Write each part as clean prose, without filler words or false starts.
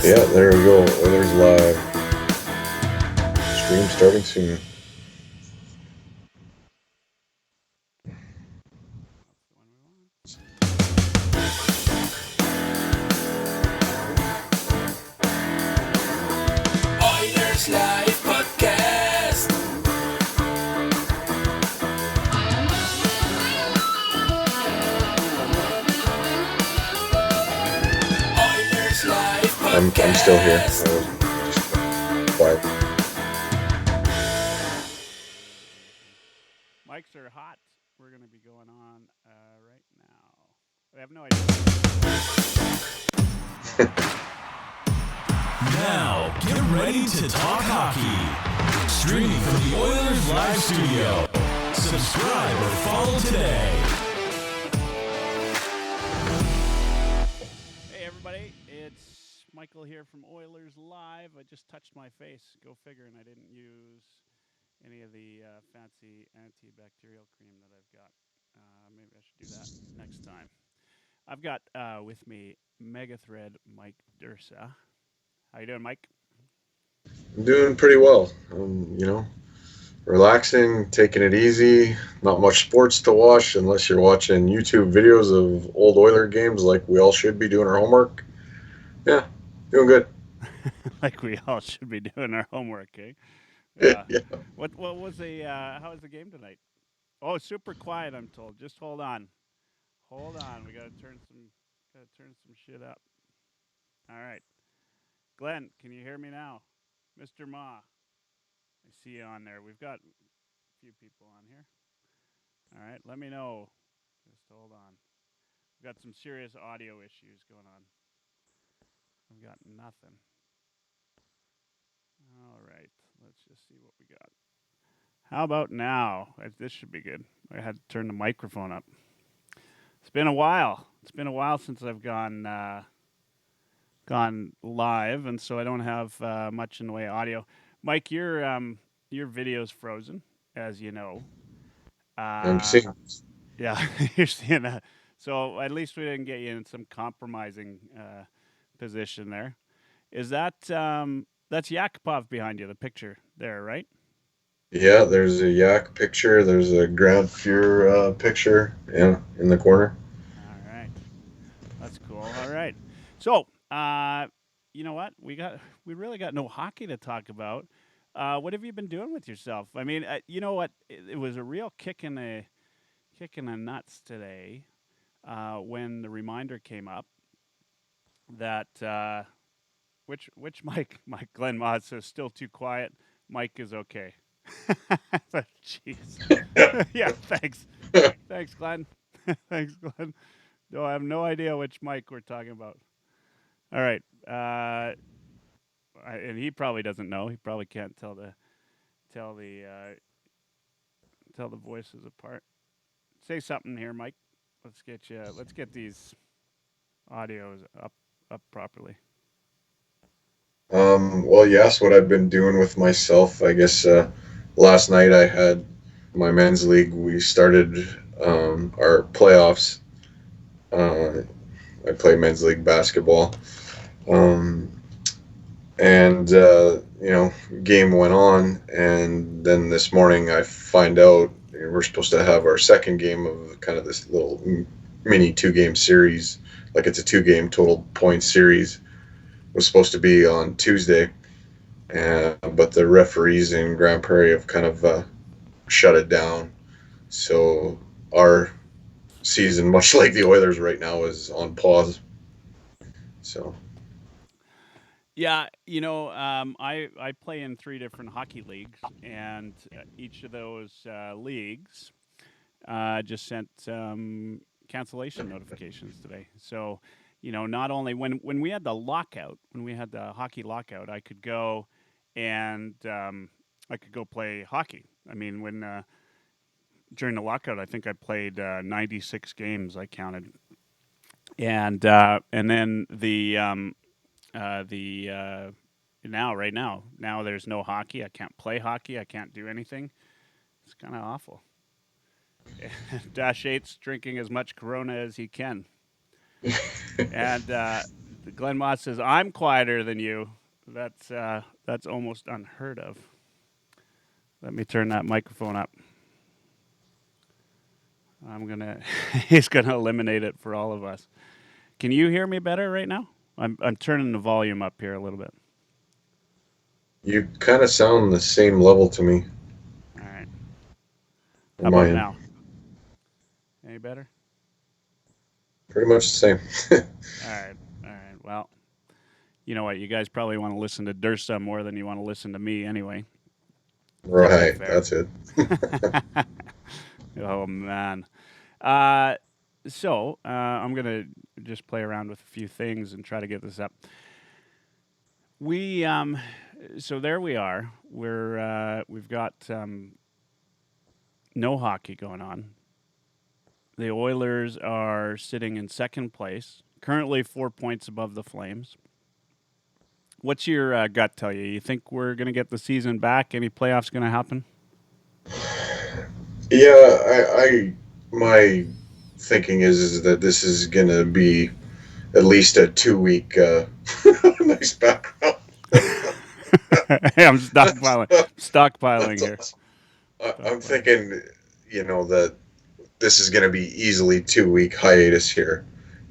Yeah, there we go. Oilers Live. Stream starting soon. That's the one we want. Oilers Live Podcast. Oilers Live Podcast. I'm still here. I was just quiet. Mics are hot. We're going to be going on right now. I have no idea. Now, get ready to talk hockey. Streaming from the Oilers Live Studio. Subscribe or follow today. Hey, everybody. It's Michael here from Oilers Live. I just touched my face. Go figure. And I didn't use any of the fancy antibacterial cream that I've got. Maybe I should do that next time. I've got with me Megathread Mike Dursa. How you doing, Mike? I'm doing pretty well. Relaxing, taking it easy. Not much sports to watch unless you're watching YouTube videos of old Oiler games like we all should be doing our homework. Yeah, doing good. Like we all should be doing our homework, eh? Yeah. Yeah. What was the how was the game tonight? Oh, super quiet, I'm told. Just hold on. Hold on. We gotta turn some shit up. All right. Glenn, can you hear me now? Mr. Ma. I see you on there. We've got a few people on here. All right, let me know. Just hold on. We've got some serious audio issues going on. I've got nothing. All right, let's just see what we got. How about now? This should be good. I had to turn the microphone up. It's been a while. It's been a while since I've gone live, and so I don't have much in the way of audio. Mike, your video's frozen, as you know. I'm seeing. Yeah, you're seeing that. So at least we didn't get you in some compromising position there. Is that that's Yakupov behind you, the picture there, right? Yeah, there's a Yak picture. There's a Grand Fuhr picture. Yeah, in the corner. All right, that's cool. All right, so you know what? We really got no hockey to talk about. What have you been doing with yourself? I mean, you know what? It was a real kick in the nuts today when the reminder came up that which Mike Glenn Moss says still too quiet. Mike is okay. Jeez. Yeah, thanks. Thanks, Glenn. Thanks, Glenn. No, I have no idea which Mike we're talking about. All right. And he probably doesn't know. He probably can't tell the voices apart. Say something here, Mike. Let's get these audios up properly. Well, yes, what I've been doing with myself, I guess last night I had my men's league. We started our playoffs. I play men's league basketball. Um, and, game went on. And then this morning I find out we're supposed to have our second game of kind of this little mini 2-game series. Like it's a 2-game total point series. Was supposed to be on Tuesday, but the referees in Grand Prairie have kind of shut it down. So our season, much like the Oilers right now, is on pause. So Yeah, I play in 3 different hockey leagues, and each of those leagues just sent cancellation notifications today. So, not only when we had the lockout, when we had the hockey lockout, I could go and I could go play hockey. I mean, when during the lockout, I think I played 96 games. I counted, and then the now there's no hockey. I can't play hockey. I can't do anything. It's kind of awful. Dash 8's drinking as much Corona as he can. And Glenn Moss says, I'm quieter than you. That's almost unheard of. Let me turn that microphone up. He's gonna eliminate it for all of us. Can you hear me better right now? I'm turning the volume up here a little bit. You kind of sound the same level to me. All right. How on my about end. now? Any better? Pretty much the same. All right. Well, you know what? You guys probably want to listen to Dursa more than you want to listen to me anyway. Right, fair. that's it. Oh, man. So I'm going to just play around with a few things and try to get this up. So there we are. We've got no hockey going on. The Oilers are sitting in second place, currently 4 points above the Flames. What's your gut tell you? You think we're going to get the season back? Any playoffs going to happen? Yeah, my thinking is that this is going to be at least a 2 week nice background. I'm stockpiling here. I'm thinking, that this is going to be easily 2 week hiatus here,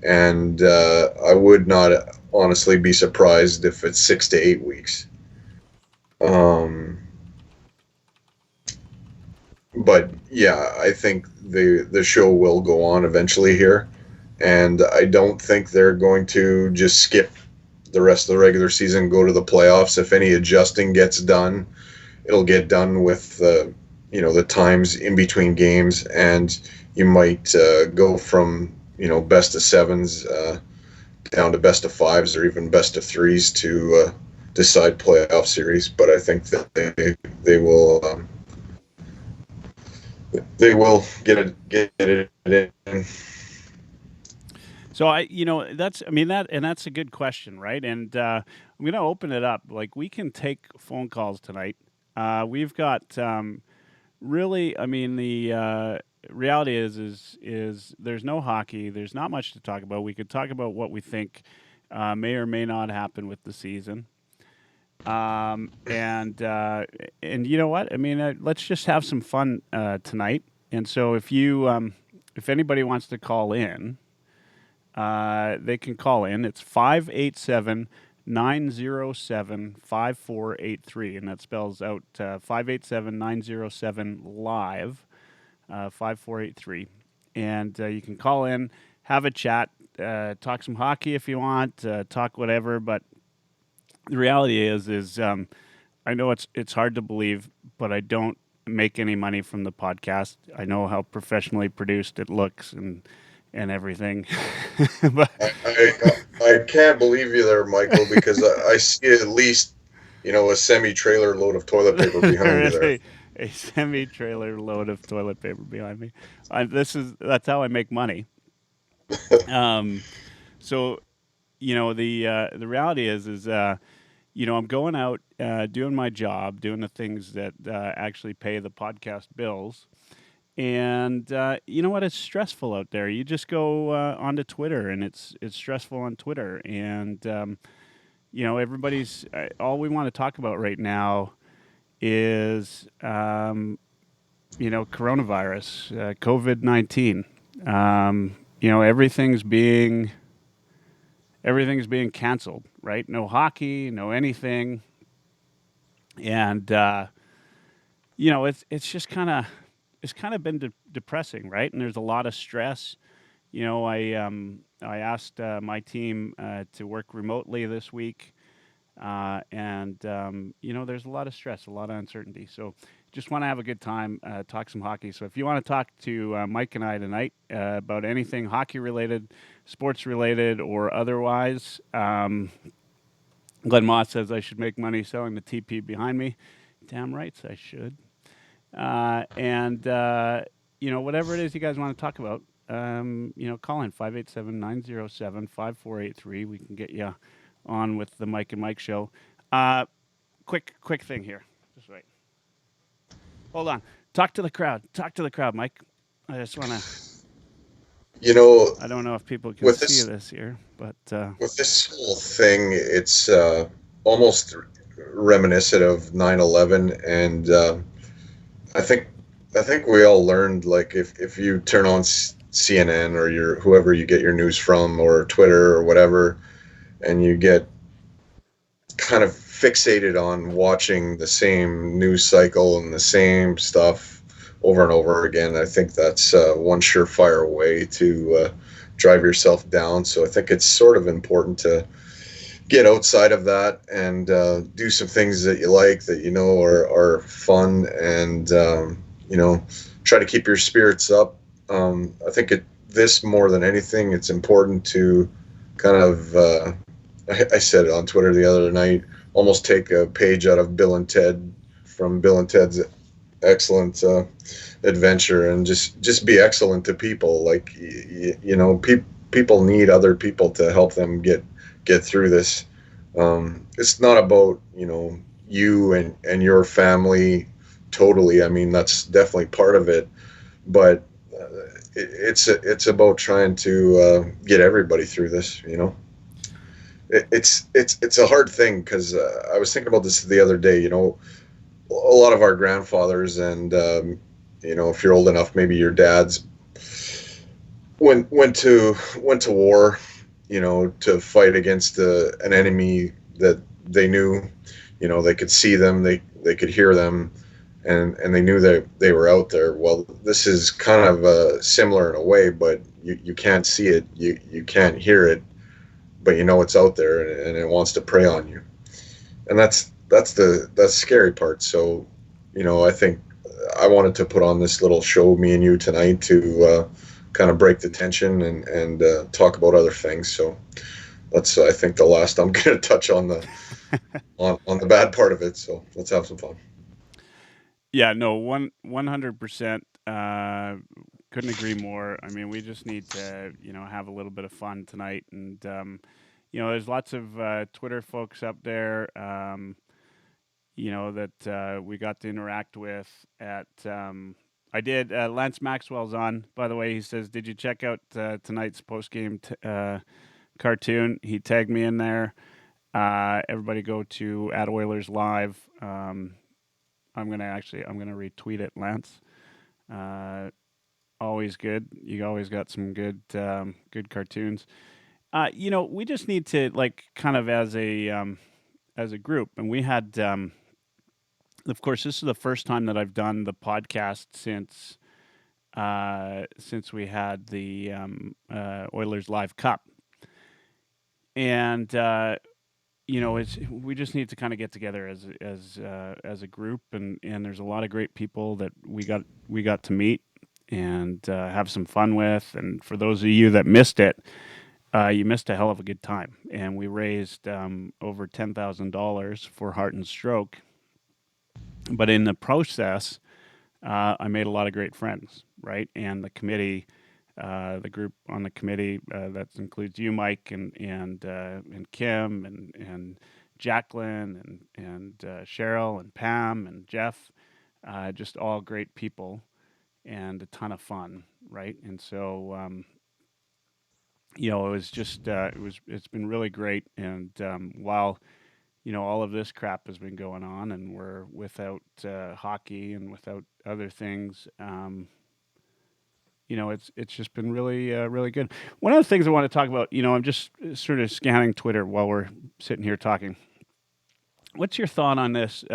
and I would not honestly be surprised if it's 6 to 8 weeks. But yeah, I think the show will go on eventually here, and I don't think they're going to just skip the rest of the regular season, go to the playoffs. If any adjusting gets done, it'll get done with the times in between games, and you might go from best of sevens down to best of fives or even best of threes to decide playoff series. But I think that they will get it in. So that's a good question, right? And I'm going to open it up. Like, we can take phone calls tonight. We've got really. I mean, the reality is there's no hockey. There's not much to talk about. We could talk about what we think may or may not happen with the season. And you know what? I mean, let's just have some fun tonight. And so if anybody wants to call in, they can call in. It's 587-907-5483, and that spells out 587-907-LIVE, 5483. And you can call in, have a chat, talk some hockey if you want, talk whatever. But the reality is I know it's hard to believe, but I don't make any money from the podcast. I know how professionally produced it looks and everything. But I can't believe you there, Michael, because I see at least a semi-trailer load of toilet paper behind you there. A semi-trailer load of toilet paper behind me. That's how I make money. So the reality is I'm going out, doing my job, doing the things that actually pay the podcast bills. And you know what? It's stressful out there. You just go onto Twitter, and it's stressful on Twitter. And everybody's all we want to talk about right now is coronavirus, COVID-19. Everything's being canceled, right? No hockey, no anything, and it's just kind of. It's kind of been depressing, right? And there's a lot of stress. I asked my team to work remotely this week, and there's a lot of stress, a lot of uncertainty. So just want to have a good time, talk some hockey. So if you want to talk to Mike and I tonight about anything hockey-related, sports-related, or otherwise, Glenn Moss says I should make money selling the TP behind me. Damn rights I should. Whatever it is you guys want to talk about, call in 587-907-5483. We can get you on with the Mike and Mike show. Quick thing here. Just wait. Hold on. Talk to the crowd, Mike. I just want to. You know, I don't know if people can with see this this here, but with this whole thing, it's almost reminiscent of 9/11, and I think I think we all learned, like, if you turn on CNN or your whoever you get your news from, or Twitter or whatever, and you get kind of fixated on watching the same news cycle and the same stuff over and over again, I think that's one surefire way to drive yourself down. So I think it's sort of important to get outside of that and do some things that you like, that you know are fun, and try to keep your spirits up. I think this more than anything, it's important to kind of I said it on Twitter the other night, almost take a page out of Bill and Ted, from Bill and Ted's Excellent Adventure, and just be excellent to people. Like, people need other people to help them get through this. It's not about you and your family totally. I mean, that's definitely part of it, but it's about trying to get everybody through this. It's a hard thing, because I was thinking about this the other day. A lot of our grandfathers, and if you're old enough, maybe your dads went to war, to fight against an enemy that they knew. They could see them, they could hear them, and they knew that they were out there. Well, this is kind of similar in a way, but you can't see it, you can't hear it, but it's out there, and it wants to prey on you. And that's the scary part. So, I think I wanted to put on this little show, me and you, tonight, to kind of break the tension and talk about other things. So that's, I think, the last I'm going to touch on the on the bad part of it. So let's have some fun. yeah, no, 100%. Couldn't agree more. I mean, we just need to, have a little bit of fun tonight, and there's lots of Twitter folks up there, that we got to interact with at. I did. Lance Maxwell's on, by the way. He says, "Did you check out tonight's post game cartoon?" He tagged me in there. Everybody go to @OilersLive. I'm gonna retweet it, Lance. Always good. You always got some good cartoons. We just need to, like, kind of as a group, and we had. Of course, this is the first time that I've done the podcast since we had the Oilers Live Cup, and we just need to kind of get together as a group, and there's a lot of great people that we got to meet and have some fun with. And for those of you that missed it, you missed a hell of a good time. And we raised over $10,000 for Heart and Stroke. But in the process, I made a lot of great friends, right? And the committee, the group on the committee, that includes you, Mike, and Kim, and Jacqueline, and Cheryl, and Pam, and Jeff, just all great people, and a ton of fun, right? And so, it was just it's been really great. And while all of this crap has been going on, and we're without hockey and without other things. It's just been really really good. One of the things I want to talk about, I'm just sort of scanning Twitter while we're sitting here talking. What's your thought on this?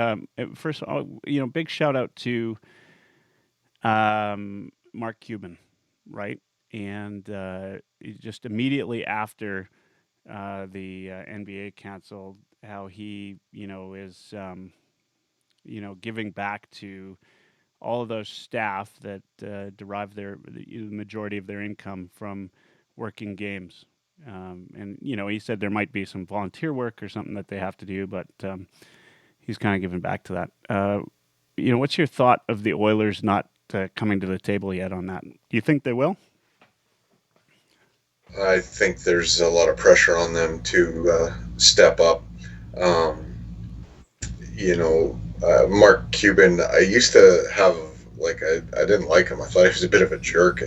First of all, big shout out to Mark Cuban, right? And just immediately after the NBA canceled, how he, is, giving back to all of those staff that derive the majority of their income from working games. And, he said there might be some volunteer work or something that they have to do, but he's kind of giving back to that. What's your thought of the Oilers not coming to the table yet on that? Do you think they will? I think there's a lot of pressure on them to step up. Mark Cuban, I used to have, I didn't like him. I thought he was a bit of a jerk.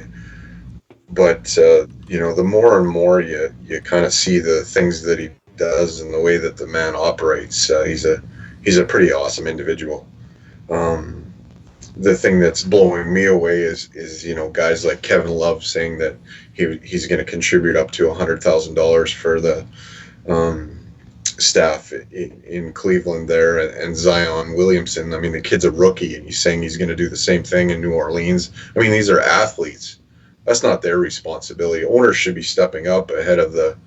but the more and more you kind of see the things that he does and the way that the man operates, he's a pretty awesome individual. Um, the thing that's blowing me away is guys like Kevin Love saying that he's going to contribute up to $100,000 for the um, staff in Cleveland there, and Zion Williamson. I mean, the kid's a rookie, and he's saying he's going to do the same thing in New Orleans. I mean, these are athletes. That's not their responsibility. Owners should be stepping up ahead of the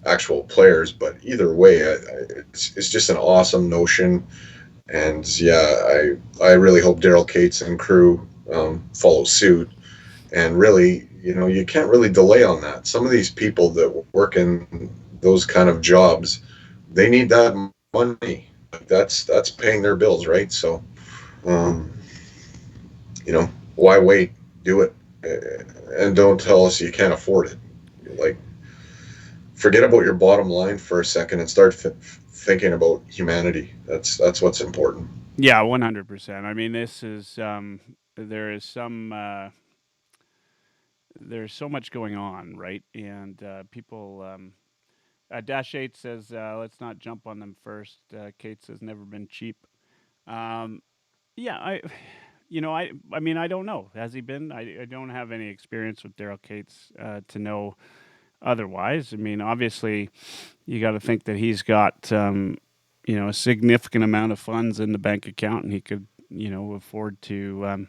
actual players. But either way, it's just an awesome notion. And yeah, I really hope Daryl Cates and crew follow suit. And really, you can't really delay on that. Some of these people that work in those kind of jobs, they need that money. That's paying their bills, right? So, um, why wait? Do it, and don't tell us you can't afford it. Like, forget about your bottom line for a second and start thinking about humanity. That's what's important. Yeah, 100%. I mean, this is there is some there's so much going on, right? And people. Dash 8 says, let's not jump on them first. Kate says, never been cheap. Um, yeah, I mean, I don't know. Has he been? I don't have any experience with Daryl Cates to know otherwise. I mean, obviously, you got to think that he's got, a significant amount of funds in the bank account, and he could, afford to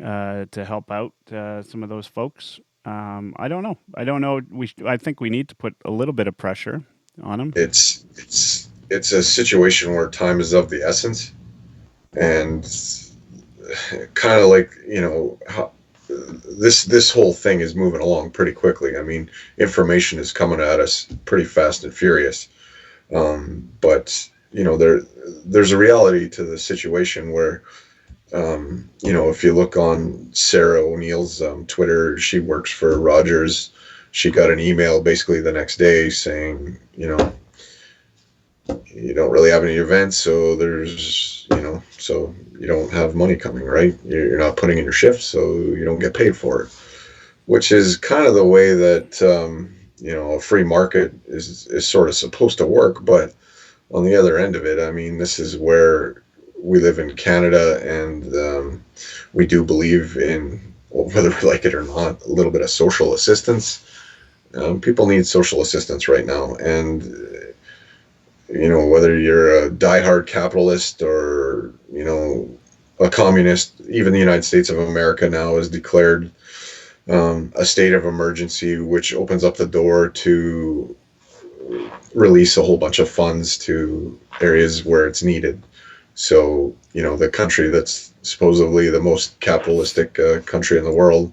help out some of those folks. I don't know. I don't know. I think we need to put a little bit of pressure on him. It's a situation where time is of the essence, and kind of like how this whole thing is moving along pretty quickly. I mean, information is coming at us pretty fast and furious. But there's a reality to the situation where if you look on Sarah O'Neill's Twitter, she works for Rogers. She got an email basically the next day saying, you don't really have any events, so so you don't have money coming, right? You're not putting in your shift, so you don't get paid for it, which is kind of the way that, a free market is sort of supposed to work. But on the other end of it, I mean, this is where we live in Canada, and we do believe in, well, whether we like it or not, a little bit of social assistance. People need social assistance right now, and whether you're a diehard capitalist or a communist, even the United States of America now has declared a state of emergency, which opens up the door to release a whole bunch of funds to areas where it's needed. So, the country that's supposedly the most capitalistic country in the world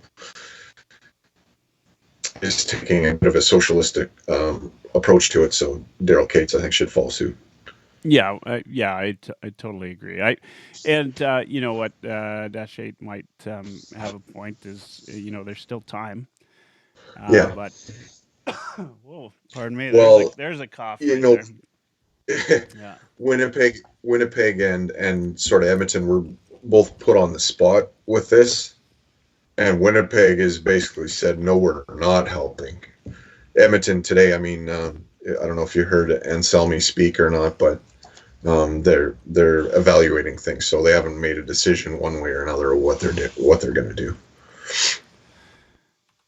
is taking a bit of a socialistic approach to it. So Daryl Cates, I think, should follow suit. Yeah, I totally agree. You know what, Dash 8 might have a point is, there's still time. Yeah. But, whoa, pardon me. Well, there's a cough you right know, there. Yeah. Winnipeg and sort of Edmonton were both put on the spot with this, and Winnipeg has basically said, no, we're not helping. Edmonton today, I mean, I don't know if you heard Anselmi speak or not, but they're evaluating things, so they haven't made a decision one way or another of what they're going to do.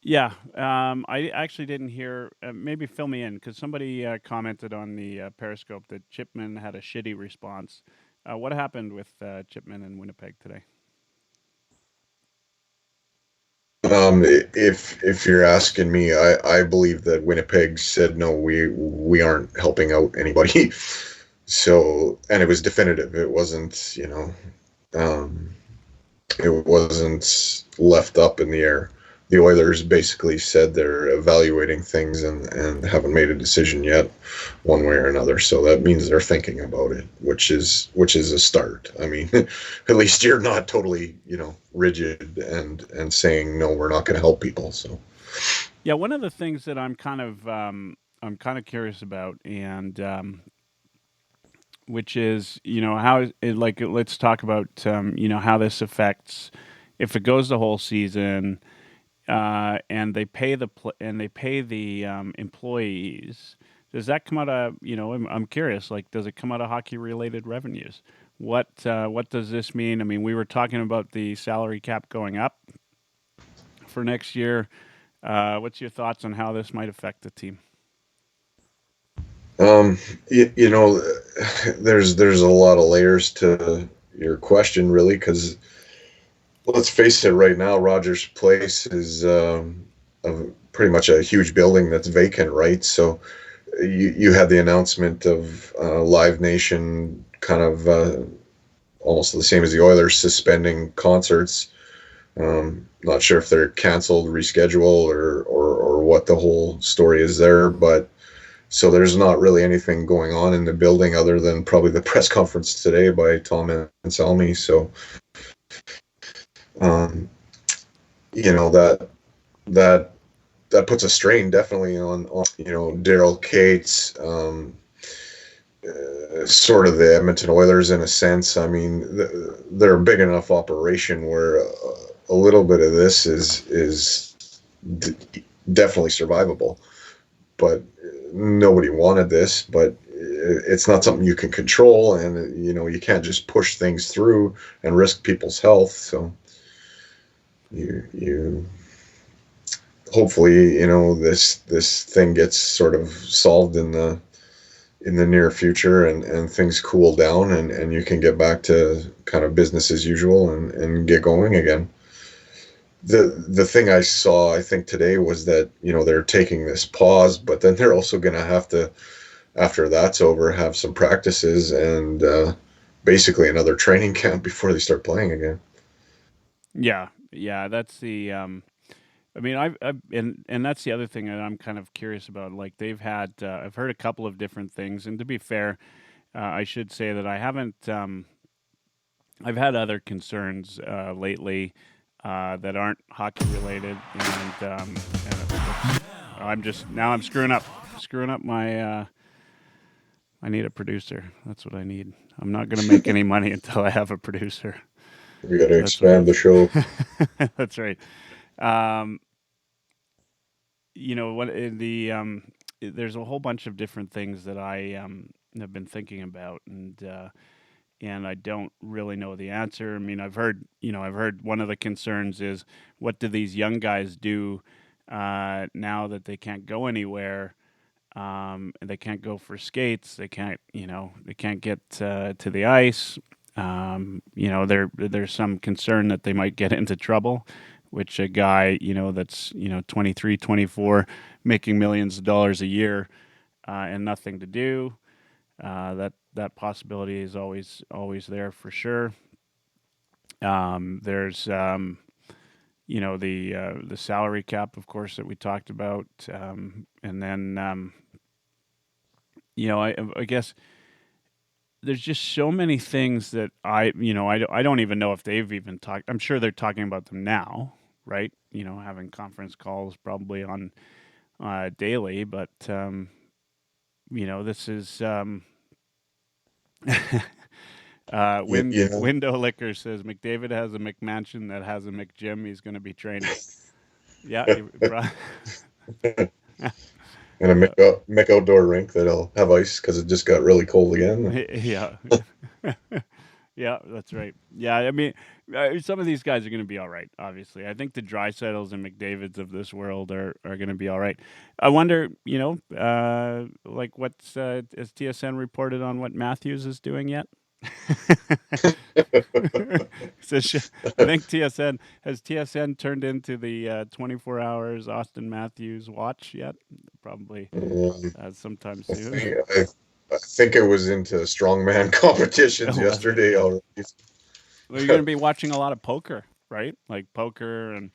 Yeah, I actually didn't hear. Maybe fill me in, because somebody commented on the Periscope that Chipman had a shitty response. What happened with Chipman in Winnipeg today? If you're asking me, I believe that Winnipeg said no, we aren't helping out anybody. So, and it was definitive. It wasn't, it wasn't left up in the air. The Oilers basically said they're evaluating things and haven't made a decision yet, one way or another. So that means they're thinking about it, which is a start. I mean, at least you're not totally, rigid and saying no, we're not going to help people. So, yeah, one of the things that I'm kind of curious about, and which is, how it, like, let's talk about how this affects if it goes the whole season. and they pay the employees. Does that come out of, I'm curious, like, does it come out of hockey related revenues? What does this mean? I mean, we were talking about the salary cap going up for next year. What's your thoughts on how this might affect the team? Um, you know, there's a lot of layers to your question, really, because let's face it, right now, Rogers Place is pretty much a huge building that's vacant, right? So you had the announcement of Live Nation, kind of almost the same as the Oilers, suspending concerts. Not sure if they're canceled, reschedule, or what the whole story is there, but so there's not really anything going on in the building other than probably the press conference today by Tom Anselmi. So, um, that that puts a strain definitely on Daryl Cates, sort of the Edmonton Oilers in a sense. I mean, they're a big enough operation where a little bit of this is definitely survivable. But nobody wanted this. But it's not something you can control, and you can't just push things through and risk people's health. So you hopefully this thing gets sort of solved in the near future, and things cool down, and you can get back to kind of business as usual and get going again. The thing I saw, I think, today was that they're taking this pause, but then they're also going to have to, after that's over, have some practices and basically another training camp before they start playing again. Yeah, that's the. I mean, and that's the other thing that I'm kind of curious about. Like they've had, I've heard a couple of different things, and to be fair, I should say that I haven't. I've had other concerns lately that aren't hockey related, and I'm screwing up my. I need a producer. That's what I need. I'm not going to make any money until I have a producer. We got to expand the show. That's right. Um, what there's a whole bunch of different things that I have been thinking about, and I don't really know the answer. I mean, I've heard one of the concerns is, what do these young guys do now that they can't go anywhere? They can't go for skates. They can't get to the ice. There's some concern that they might get into trouble, which a guy, that's, 23, 24, making millions of dollars a year and nothing to do. That possibility is always there for sure. There's the salary cap, of course, that we talked about, and then I guess there's just so many things that I don't even know if they've even talked. I'm sure they're talking about them now, right? Having conference calls probably on daily, but this is. Window Liquor says McDavid has a McMansion that has a McGym he's going to be training. Yeah. And a Mick outdoor rink that'll have ice because it just got really cold again. Yeah. Yeah, that's right. Yeah, I mean, some of these guys are going to be all right, obviously. I think the Draisaitls and McDavids of this world are going to be all right. I wonder, like what's has TSN reported on what Matthews is doing yet? I think TSN turned into the 24 hours Austin Matthews watch yet? Probably sometime soon. I think it was into strongman competitions yesterday already. Well, you're going to be watching a lot of poker, right? Like poker, and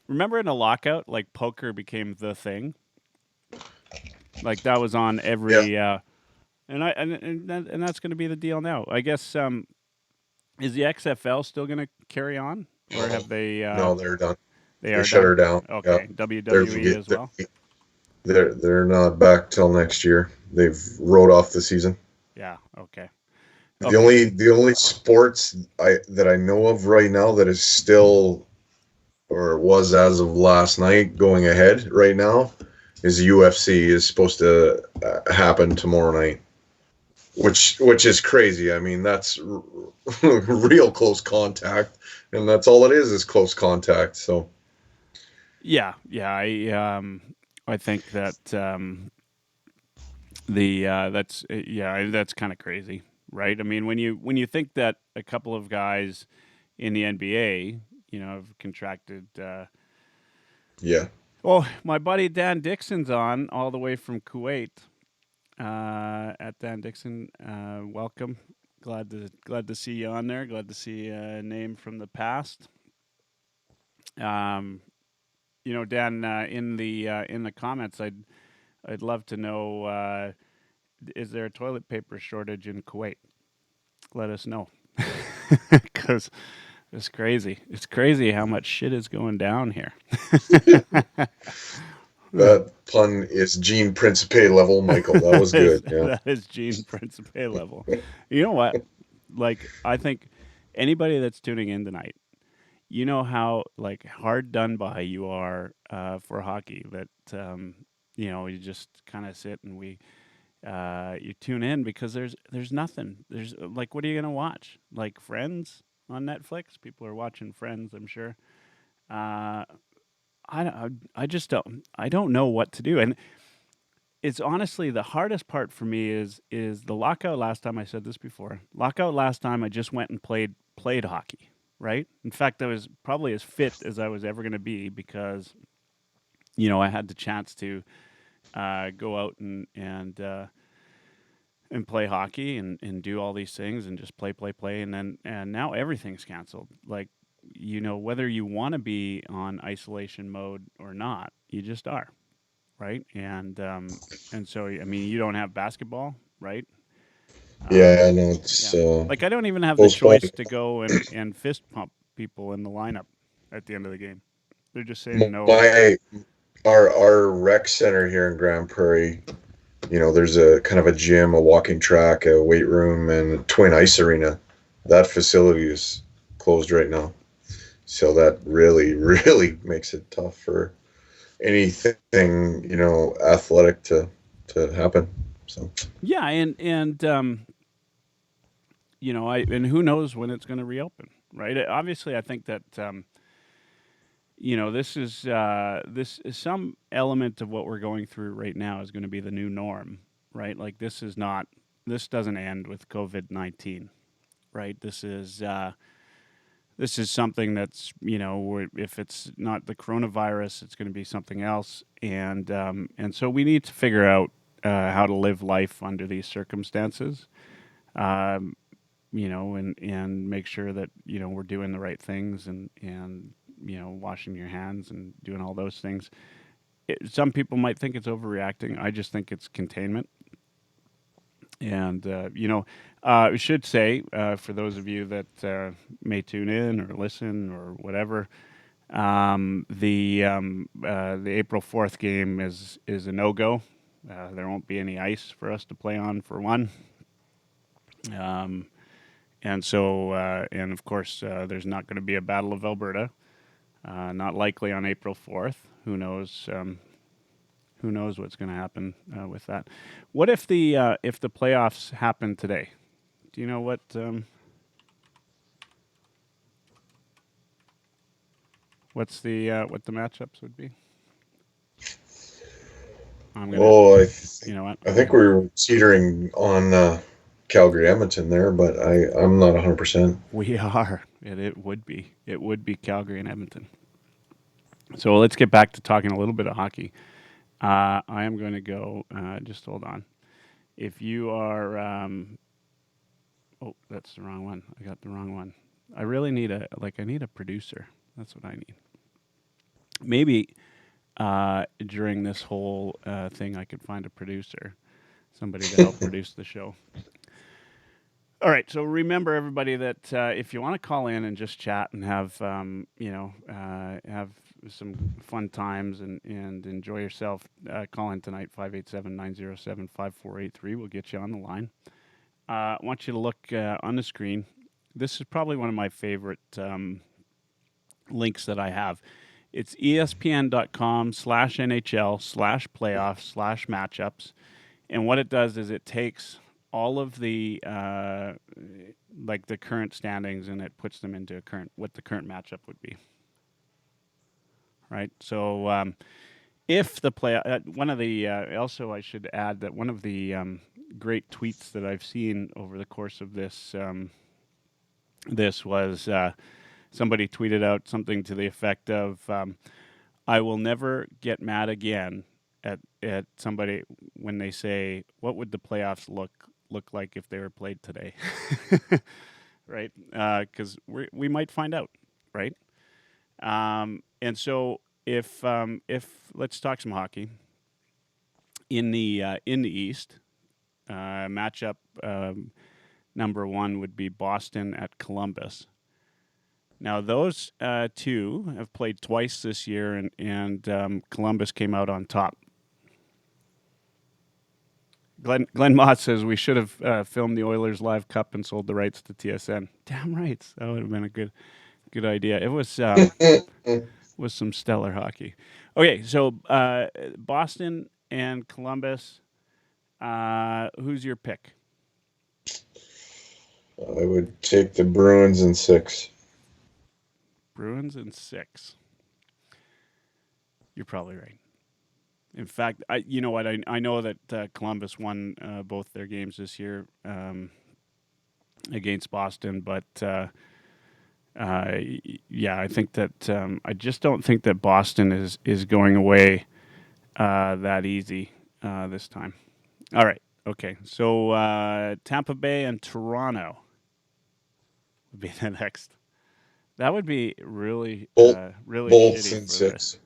remember in a lockout, like poker became the thing. Like that was on every, and that's going to be the deal now. I guess is the XFL still going to carry on, or have they? No, they're done. They shut her down. Okay, yeah. WWE as well. They're not back till next year. They've wrote off the season. Yeah. Okay. The only sports that I know of right now that is still or was as of last night, going ahead right now, is UFC is supposed to happen tomorrow night, which is crazy. I mean, that's real close contact, and that's all it is close contact. So Yeah, I think that that's kind of crazy, right? I mean, when you think that a couple of guys in the NBA, have contracted. yeah, Oh, my buddy Dan Dixon's on all the way from Kuwait. At Dan Dixon, welcome. Glad to see you on there. Glad to see a name from the past. Um, Dan, in the comments, I'd love to know: is there a toilet paper shortage in Kuwait? Let us know, because it's crazy. It's crazy how much shit is going down here. that pun is Gene Principe level, Michael. That was good. Yeah. That is Gene Principe level. You know what? Like, I think anybody that's tuning in tonight, you know how like hard done by you are for hockey. That you just kind of sit and you tune in because there's nothing. There's like, what are you gonna watch? Like Friends on Netflix? People are watching Friends, I'm sure. Uh, I just don't know what to do, and it's honestly the hardest part for me is the lockout last time. I said this before. Lockout last time, I just went and played hockey. Right. In fact, I was probably as fit as I was ever going to be because I had the chance to go out and play hockey and do all these things and just play, and now everything's canceled. Like, whether you want to be on isolation mode or not, you just are. Right. And so, I mean, you don't have basketball, right? Yeah, I know it's Yeah. Like, I don't even have the postponed. choice to go and fist pump people in the lineup at the end of the game. They're just saying no. My our rec center here in Grand Prairie, there's a kind of a gym, a walking track, a weight room, and a twin ice arena. That facility is closed right now, so that really, really makes it tough for anything athletic to happen. So Yeah, and who knows when it's going to reopen, right? Obviously, I think that this is some element of what we're going through right now is going to be the new norm, right? Like, this doesn't end with COVID-19, right? This is something that's if it's not the coronavirus, it's going to be something else, and so we need to figure out how to live life under these circumstances. Um, and make sure that we're doing the right things and washing your hands and doing all those things. Some people might think it's overreacting. I just think it's containment. And we should say for those of you that may tune in or listen or whatever, the April 4th game is a no-go. There won't be any ice for us to play on, for one. And so, and of course, there's not going to be a Battle of Alberta. Not likely on April 4th. Who knows? Who knows what's going to happen with that? What if the playoffs happen today? Do you know what what the matchups would be? I'm gonna. oh, You know what? I think we're teetering on Calgary Edmonton there, but I'm not 100%. We are. It would be. It would be Calgary and Edmonton. So let's get back to talking a little bit of hockey. I am going to go. Just hold on. If you are, oh, that's the wrong one. I got the wrong one. I really need I need a producer. That's what I need. Maybe during this whole thing, I could find a producer, somebody to help produce the show. All right. So remember, everybody, that if you want to call in and just chat and have, have some fun times and enjoy yourself, call in tonight, 587-907-5483. We'll get you on the line. I want you to look on the screen. This is probably one of my favorite links that I have. It's ESPN.com/NHL/playoffs/matchups. And what it does is it takes all of the like the current standings and it puts them into what the current matchup would be. Right. So if the play, one of the also I should add that one of the great tweets that I've seen over the course of this this was somebody tweeted out something to the effect of I will never get mad again at somebody when they say what would the playoffs look like if they were played today, right? Because we might find out, right? And so if let's talk some hockey in the East, matchup number one would be Boston at Columbus. Now those two have played twice this year, and Columbus came out on top. Glenn Mott says we should have filmed the Oilers Live Cup and sold the rights to TSN. Damn right, that would have been a good idea. It was was some stellar hockey. Okay, so Boston and Columbus. Who's your pick? I would take the Bruins in 6. Bruins in 6. You're probably right. In fact, you know what? I know that Columbus won both their games this year against Boston, but yeah, I think that I just don't think that Boston is going away that easy this time. All right, okay. So Tampa Bay and Toronto would be the next. That would be really really Both shitty in for 6.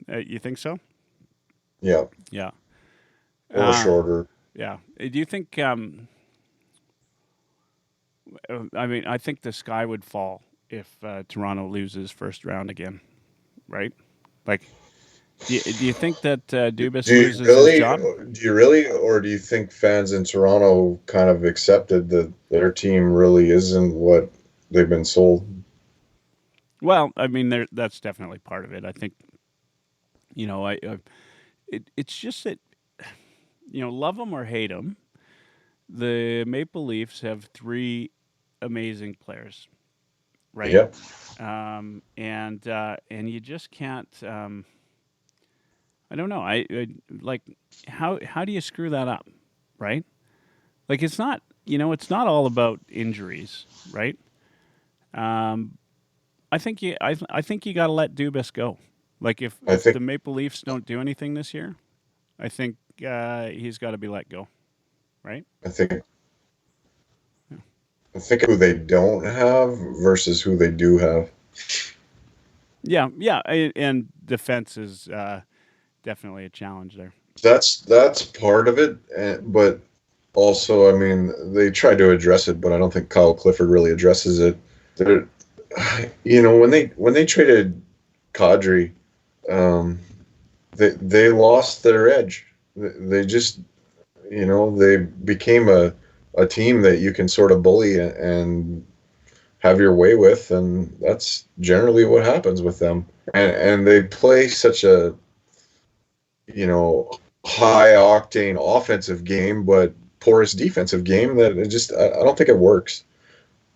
You think so? Yeah. Yeah. Or shorter. Yeah. Do you think? I mean, I think the sky would fall if Toronto loses first round again, right? Like, do you think that Dubas loses his job? Do you really, or do you think fans in Toronto kind of accepted that their team really isn't what they've been sold? Well, I mean, that's definitely part of it. I think, it's just that, love them or hate them, the Maple Leafs have 3 amazing players, right? Yep. And you just can't. I don't know. I like how do you screw that up, right? Like it's not all about injuries, right? I think you got to let Dubas go. Like if the Maple Leafs don't do anything this year, I think he's got to be let go, right? I think who they don't have versus who they do have. Yeah, and defense is definitely a challenge there. That's part of it, but also, I mean, they try to address it, but I don't think Kyle Clifford really addresses it. When they traded Kadri, they lost their edge. They just, they became a team that you can sort of bully and have your way with, and that's generally what happens with them. And they play such a, high octane offensive game, but porous defensive game that I don't think it works.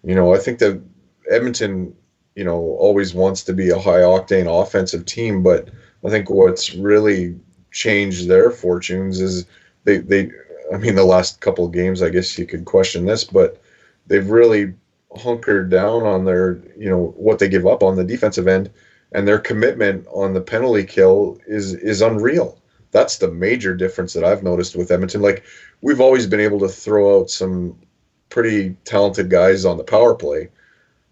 I think that Edmonton, always wants to be a high octane offensive team, but I think what's really changed their fortunes is the last couple of games, I guess you could question this, but they've really hunkered down on their, what they give up on the defensive end, and their commitment on the penalty kill is unreal. That's the major difference that I've noticed with Edmonton. Like, we've always been able to throw out some pretty talented guys on the power play,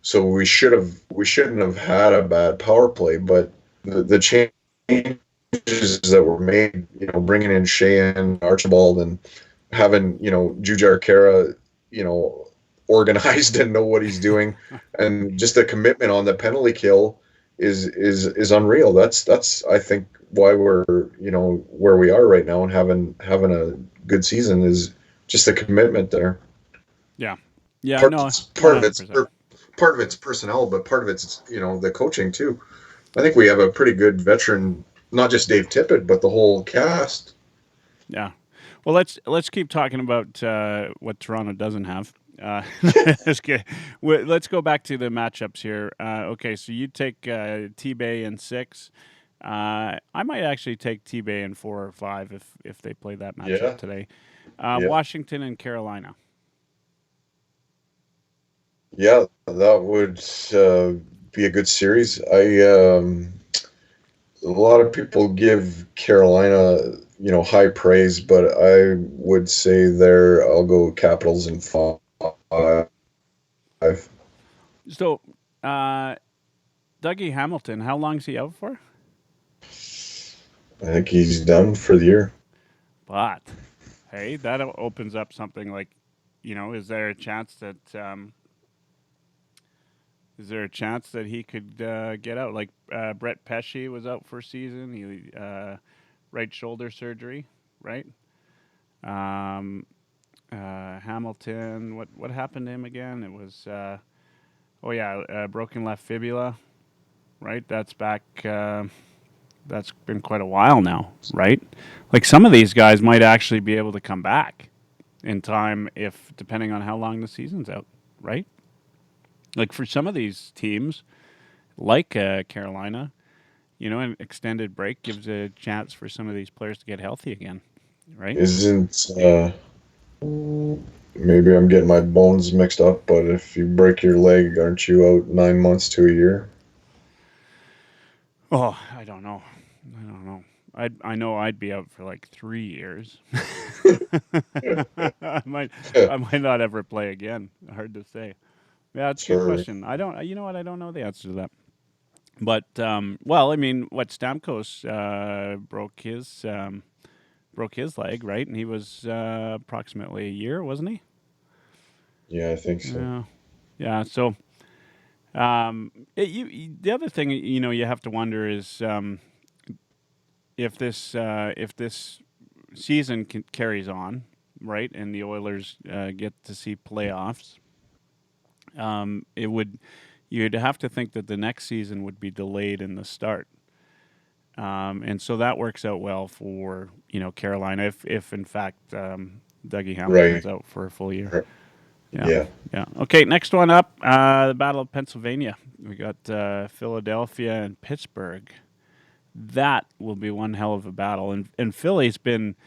so we shouldn't have had a bad power play. But the changes that were made, bringing in Shea and Archibald and having Jujhar Khaira, organized and know what he's doing, and just the commitment on the penalty kill is unreal. That's I think why we're where we are right now and having a good season is just the commitment there. Yeah, Part of part of it's personnel, but part of it's, the coaching too. I think we have a pretty good veteran, not just Dave Tippett, but the whole cast. Yeah. Well, let's keep talking about what Toronto doesn't have. Let's go back to the matchups here. Okay, so you take T-Bay in 6. I might actually take T-Bay in 4 or 5 if they play that matchup today. Washington and Carolina. Yeah, that would be a good series. A lot of people give Carolina, high praise, but I would say I'll go Capitals in 5. So, Dougie Hamilton, how long is he out for? I think he's done for the year. But, hey, that opens up something like, is there a chance that he could get out? Like Brett Pesce was out for a season. He right shoulder surgery, right? Hamilton, what happened to him again? It was broken left fibula, right? That's back. That's been quite a while now, right? Like some of these guys might actually be able to come back in time, if depending on how long the season's out, right? Like for some of these teams, like Carolina, an extended break gives a chance for some of these players to get healthy again, right? Maybe I'm getting my bones mixed up, but if you break your leg, aren't you out 9 months to a year? Oh, I don't know. I know I'd be out for like 3 years. I might not ever play again. Hard to say. Yeah, it's a good question. I don't. You know what? I don't know the answer to that. But Stamkos broke his leg, right? And he was approximately a year, wasn't he? Yeah, I think so. Yeah. So, the other thing you have to wonder is if this season carries on, right, and the Oilers get to see playoffs, you'd have to think that the next season would be delayed in the start. And so that works out well for Carolina if in fact Dougie Hamilton's out for a full year. Yeah. Okay, next one up, the Battle of Pennsylvania. We got Philadelphia and Pittsburgh. That will be one hell of a battle. And Philly's been,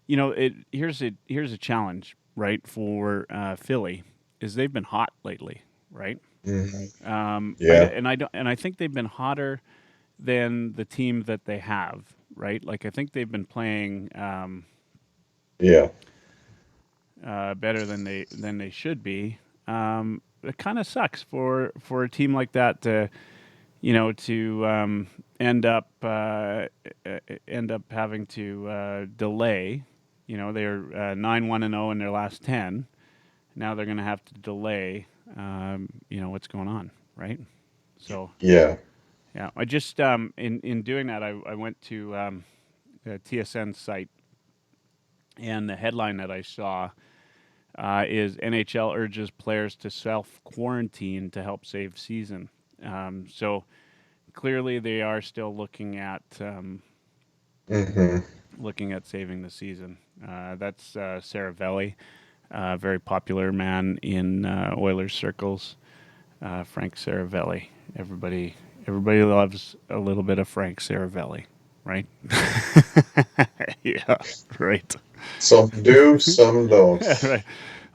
here's a challenge, right, for Philly, is they've been hot lately, right? Mm-hmm. I think they've been hotter than the team that they have, right? Like I think they've been playing better than they should be. It kind of sucks for a team like that to end up having to delay. They're 9-1-0 in their last 10. Now they're going to have to delay. What's going on, right? So yeah. I just in doing that, I went to the TSN site, and the headline that I saw is NHL urges players to self-quarantine to help save season. So clearly they are still looking at saving the season. That's Saravelli, a very popular man in Oilers circles. Frank Saravelli. Everybody loves a little bit of Frank Saravelli, right? Yeah, right. Some do, some don't. Right.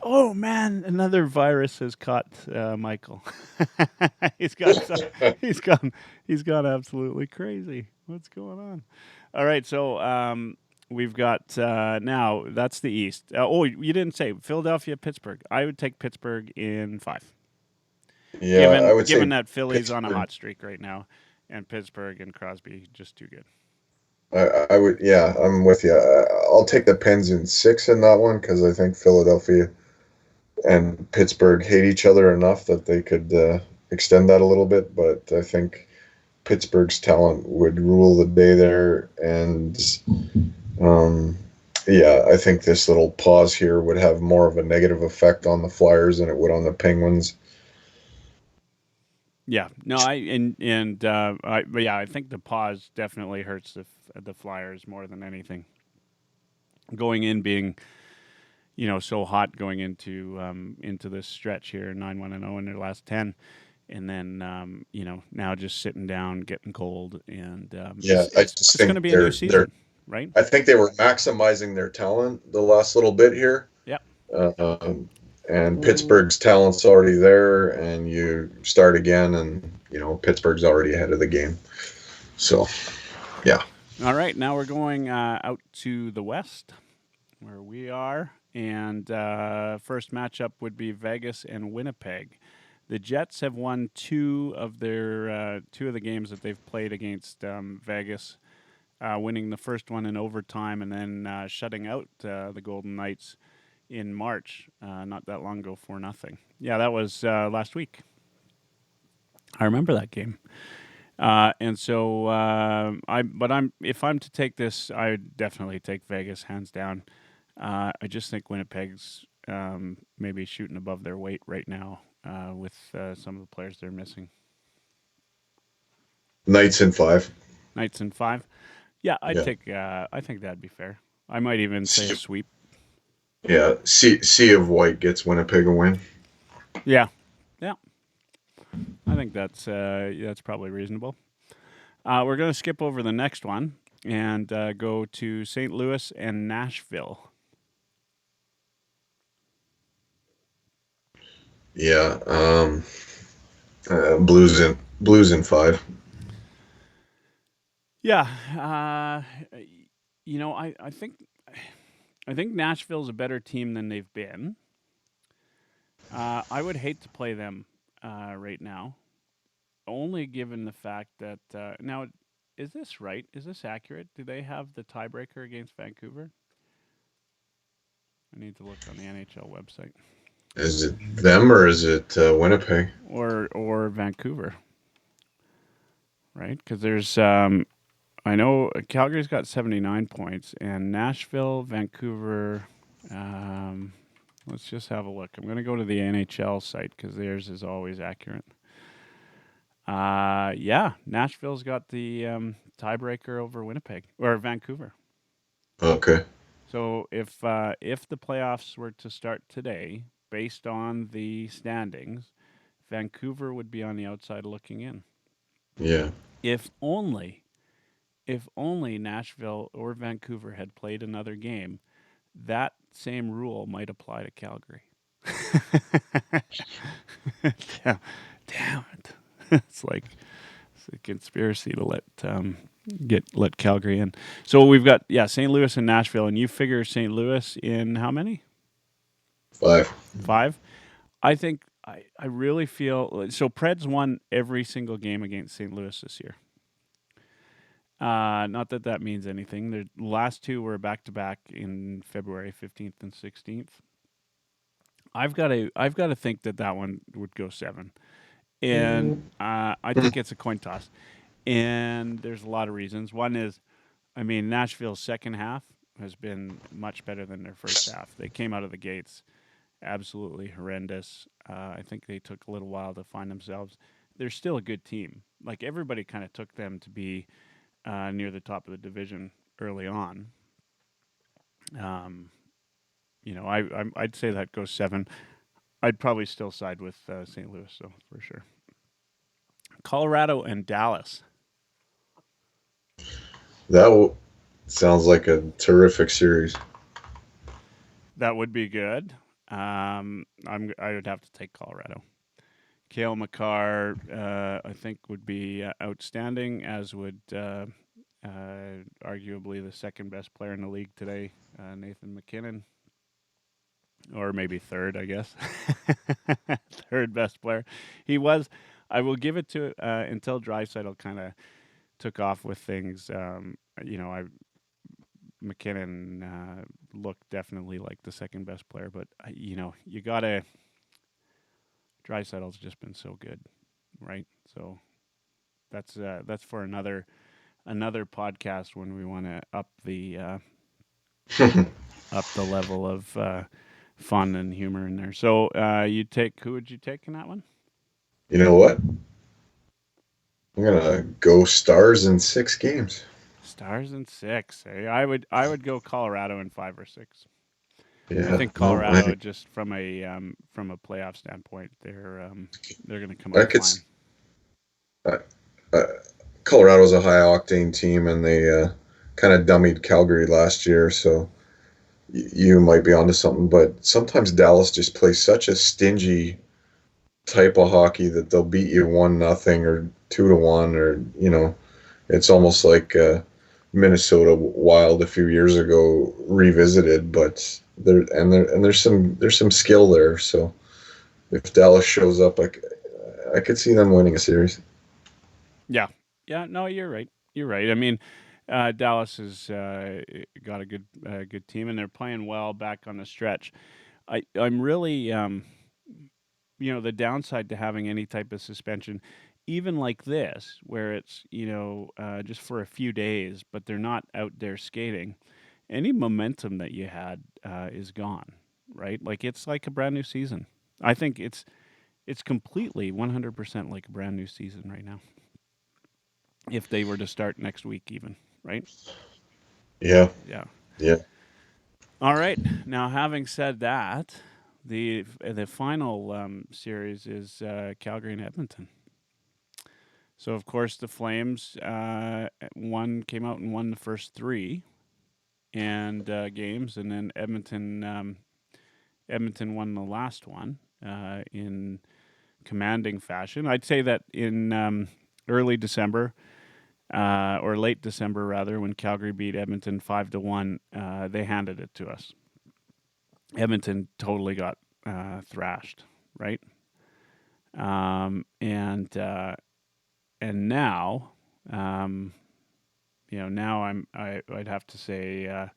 Oh man, another virus has caught Michael. He's gone absolutely crazy. What's going on? All right, so we've got now that's the East. You didn't say Philadelphia, Pittsburgh. I would take Pittsburgh in 5. Yeah, I would given say that Philly's Pittsburgh. on a hot streak right now, and Pittsburgh and Crosby just too good. I would, yeah, I'm with you. I'll take the Pens in 6 in that one because I think Philadelphia and Pittsburgh hate each other enough that they could extend that a little bit. But I think Pittsburgh's talent would rule the day there. And I think this little pause here would have more of a negative effect on the Flyers than it would on the Penguins. Yeah, no, I think the pause definitely hurts the Flyers more than anything. Going in being so hot going into this stretch here, 9-1-0 in their last 10, and then now just sitting down, getting cold, and Yeah, I just it's going to think be a new they're season, right? I think they were maximizing their talent the last little bit here. Yeah. And Pittsburgh's talent's already there, and you start again, and Pittsburgh's already ahead of the game. So, yeah. All right, now we're going out to the West, where we are, and first matchup would be Vegas and Winnipeg. The Jets have won two of the games that they've played against Vegas, winning the first one in overtime, and then shutting out the Golden Knights in March, not that long ago, 4-0. Yeah, that was last week. I remember that game. And so if I'm to take this, I would definitely take Vegas hands down. I just think Winnipeg's maybe shooting above their weight right now with some of the players they're missing. Knights in 5. Knights in 5. Yeah, I'd Yeah. take. I think that'd be fair. I might even say a sweep. Yeah, Sea of White gets Winnipeg a win. Yeah. I think that's probably reasonable. We're going to skip over the next one and go to St. Louis and Nashville. Yeah, Blues in 5. Yeah, I think Nashville's a better team than they've been. I would hate to play them right now, only given the fact that now, is this right? Is this accurate? Do they have the tiebreaker against Vancouver? I need to look on the NHL website. Is it them or is it Winnipeg? Or Vancouver, right? Because there's I know Calgary's got 79 points, and Nashville, Vancouver. Let's just have a look. I'm going to go to the NHL site because theirs is always accurate. Yeah, Nashville's got the tiebreaker over Winnipeg or Vancouver. Okay. So if the playoffs were to start today, based on the standings, Vancouver would be on the outside looking in. Yeah. If only Nashville or Vancouver had played another game, that same rule might apply to Calgary. Damn it. It's like a conspiracy to let Calgary in. So we've got St. Louis and Nashville, and you figure St. Louis in how many? 5. 5. I think I really feel so. Preds won every single game against St. Louis this year. Not that means anything. The last two were back to back in February 15th and 16th. I've got to think that one would go 7. And I think it's a coin toss. And there's a lot of reasons. One is, Nashville's second half has been much better than their first half. They came out of the gates absolutely horrendous. I think they took a little while to find themselves. They're still a good team. Like, everybody kind of took them to be near the top of the division early on. I'd say that goes 7. I'd probably still side with St. Louis, though, for sure. Colorado and Dallas. That sounds like a terrific series. That would be good. I would have to take Colorado. Cale Makar, I think, would be outstanding, as would arguably the second best player in the league today, Nathan McKinnon. Or maybe third, I guess. Third best player. He was. I will give it to until Draisaitl kind of took off with things. McKinnon looked definitely like the second best player, but you gotta. Draisaitl's just been so good, right? So that's for another podcast when we want to up the level of fun and humor in there. So who would you take in that one? You know what? I'm gonna go Stars in 6 games. Stars in 6. I would go Colorado in 5 or 6. I Yeah, think no, Colorado, just from a playoff standpoint, they're going to come I out could. flying. Uh, uh, Colorado's a high octane team, and they kind of dummied Calgary last year, so you might be onto something. But sometimes Dallas just plays such a stingy type of hockey that they'll beat you 1-0 or 2-1, or it's almost like Minnesota Wild a few years ago revisited. But there's some skill there. So if Dallas shows up, I could see them winning a series. Yeah, yeah. No, you're right. You're right. I mean, Dallas has got a good team, and they're playing well back on the stretch. I'm really the downside to having any type of suspension, even like this, where it's just for a few days, but they're not out there skating. Any momentum that you had is gone, right? Like it's like a brand new season. I think it's completely 100% like a brand new season right now. If they were to start next week, even, right? Yeah, Yeah. yeah. All right. Now, having said that, the final series is Calgary and Edmonton. So, of course, the Flames came out and won the first 3 and games, and then Edmonton won the last one in commanding fashion. I'd say that in early December, or late December rather, when Calgary beat Edmonton 5-1, they handed it to us. Edmonton totally got thrashed, right? And now, I'd have to say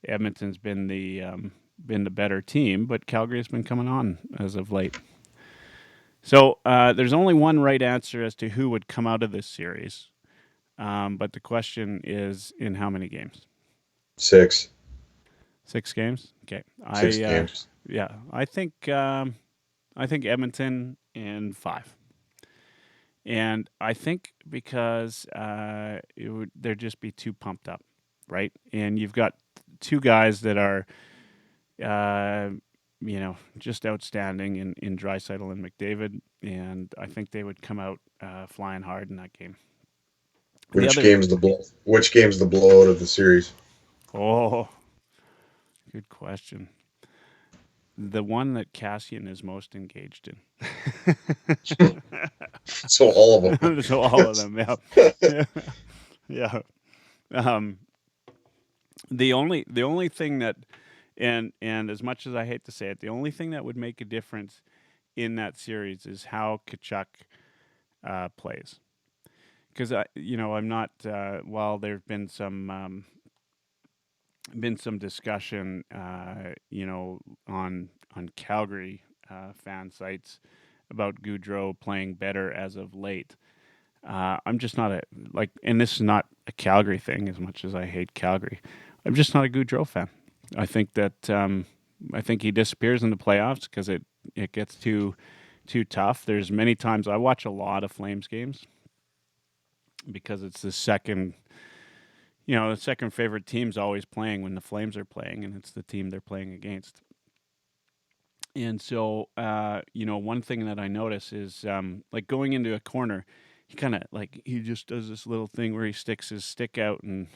Edmonton's been the better team, but Calgary's been coming on as of late. So there's only one right answer as to who would come out of this series. But the question is, in how many games? 6. 6 games. Okay. 6 games. Yeah. I think Edmonton in 5, and I think because they'd just be too pumped up, right? And you've got 2 guys that are, just outstanding in Draisaitl and McDavid, and I think they would come out flying hard in that game. Which game's the blowout of the series? Oh, good question. The one that Cassian is most engaged in. So all of them. So all of them, yeah. Yeah. The only thing that, and as much as I hate to say it, the only thing that would make a difference in that series is how Tkachuk plays. Because I'm not. While there've been some discussion, on Calgary fan sites about Gaudreau playing better as of late. I'm just not and this is not a Calgary thing as much as I hate Calgary. I'm just not a Gaudreau fan. I think that he disappears in the playoffs because it gets too tough. There's many times I watch a lot of Flames games because it's the second favorite team's always playing when the Flames are playing, and it's the team they're playing against. And so, one thing that I notice is like going into a corner, he just does this little thing where he sticks his stick out and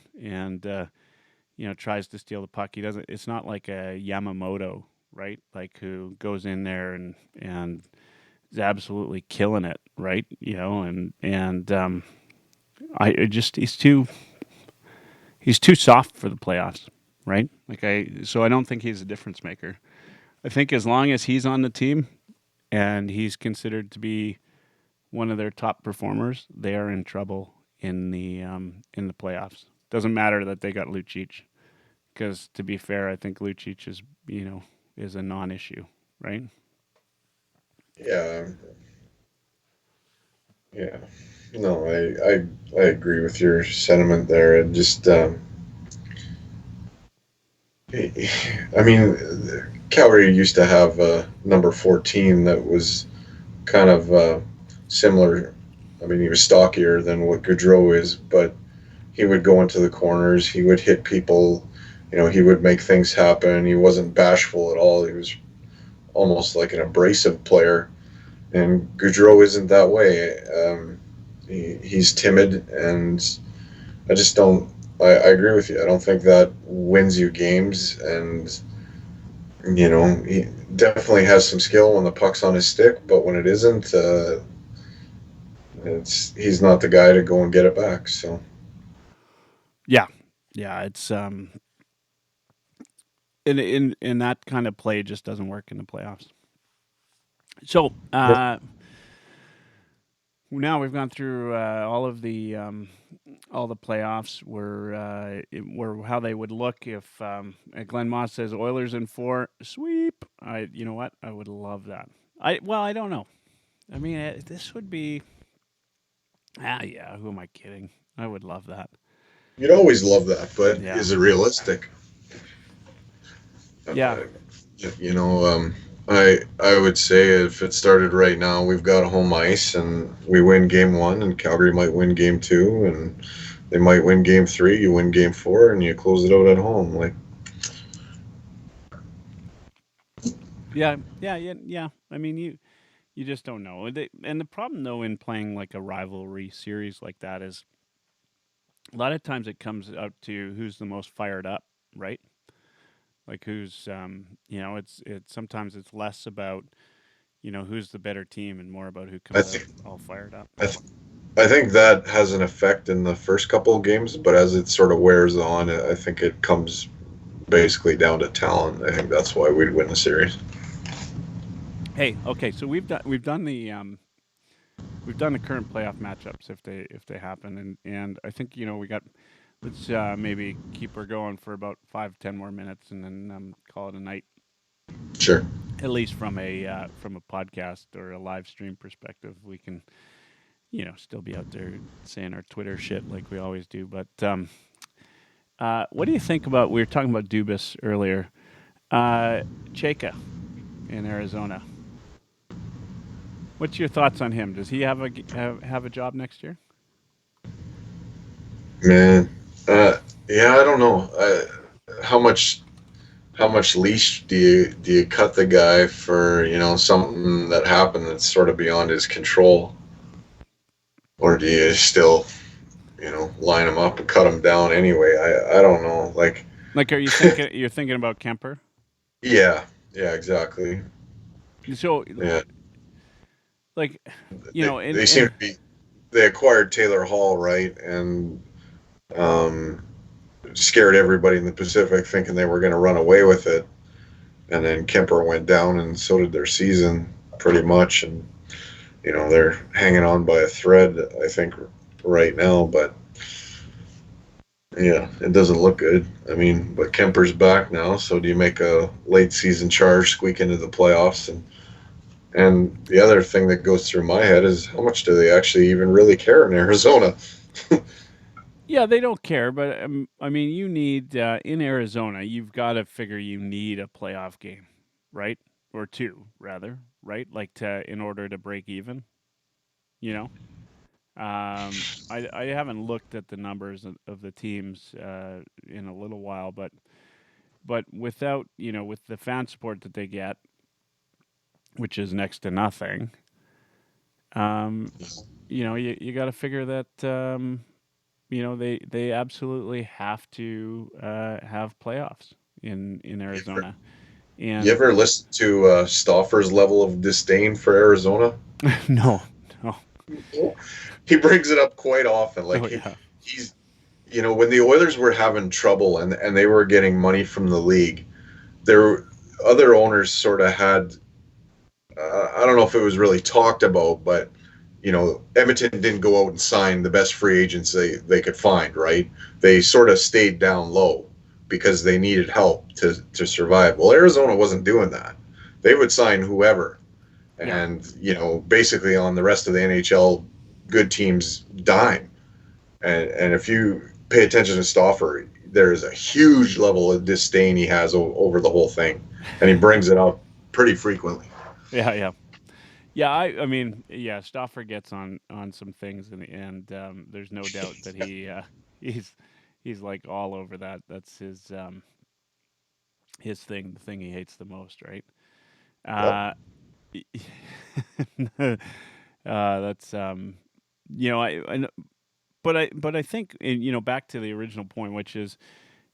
tries to steal the puck. He doesn't. It's not like a Yamamoto, right? Like who goes in there and is absolutely killing it, right? He's too soft for the playoffs, right? So I don't think he's a difference maker. I think as long as he's on the team and he's considered to be one of their top performers, they are in trouble in the playoffs. Doesn't matter that they got Lucic, because to be fair, I think Lucic is a non-issue, right? Yeah. Yeah. No, I agree with your sentiment there. It just, I mean, Calgary used to have number 14 that was kind of similar I mean, he was stockier than what Gaudreau is, but he would go into the corners. He would hit people. He would make things happen. He wasn't bashful at all. He was almost like an abrasive player. And Gaudreau isn't that way. He's timid, and I just don't. I agree with you. I don't think that wins you games, and he definitely has some skill when the puck's on his stick, but when it isn't, he's not the guy to go and get it back. So Yeah, yeah, it's in that kind of play just doesn't work in the playoffs. So now we've gone through all the playoffs. Were how they would look if Glenn Moss says Oilers in 4 sweep. You know what? I would love that. I don't know. I mean, this would be. Yeah. Who am I kidding? I would love that. you'd always love that, but Yeah. is it realistic? Yeah. I would say if it started right now, we've got home ice and we win game 1, and Calgary might win game 2, and they might win game 3. You win game 4, and you close it out at home. Like, Yeah. I mean, you just don't know. And the problem though in playing like a rivalry series like that is a lot of times it comes out to who's the most fired up, right? Like who's it's sometimes it's less about who's the better team and more about who I comes out think all fired up. I think that has an effect in the first couple of games, but as it sort of wears on, I think it comes basically down to talent. I think that's why we'd win the series. Hey, okay, so we've done the current playoff matchups if they happen, and I think we got. Let's maybe keep her going for about 5-10 more minutes, and then call it a night. Sure. At least from a podcast or a live stream perspective, we can still be out there saying our Twitter shit like we always do. But what do you think about? We were talking about Dubas earlier. Chayka in Arizona. What's your thoughts on him? Does he have a job next year? Man, yeah, I don't know. How much leash do you cut the guy for something that happened that's sort of beyond his control, or do you still line him up and cut him down anyway? I don't know. Like are you thinking about Kemper? Yeah, exactly. So Yeah, like they seem to be. They acquired Taylor Hall, right, and scared everybody in the Pacific, thinking they were going to run away with it. And then Kemper went down, and so did their season, pretty much. And they're hanging on by a thread, I think, right now. But yeah, it doesn't look good. I mean, but Kemper's back now, so do you make a late season charge, squeak into the playoffs? And the other thing that goes through my head is, how much do they actually even really care in Arizona? Yeah, they don't care, but I mean, you need in Arizona, you've got to figure you need a playoff game, right? Or 2, rather, right? Like in order to break even. I haven't looked at the numbers of the teams in a little while, but without with the fan support that they get, which is next to nothing, you got to figure that. They absolutely have to have playoffs in Arizona. And You ever listen to Stauffer's level of disdain for Arizona? no. He brings it up quite often. Like he's, when the Oilers were having trouble and they were getting money from the league, there other owners sort of had. I don't know if it was really talked about, but Edmonton didn't go out and sign the best free agents they could find, right? They sort of stayed down low because they needed help to survive. Well, Arizona wasn't doing that. They would sign whoever. And, basically on the rest of the NHL good teams' dime. And if you pay attention to Stauffer, there is a huge level of disdain he has over the whole thing. And he brings it up pretty frequently. Yeah. Yeah, I mean, yeah, Stauffer gets on some things, and there's no doubt that he's he's like all over that. That's his thing, the thing he hates the most, right? Yep. Uh, that's I know, but I think back to the original point, which is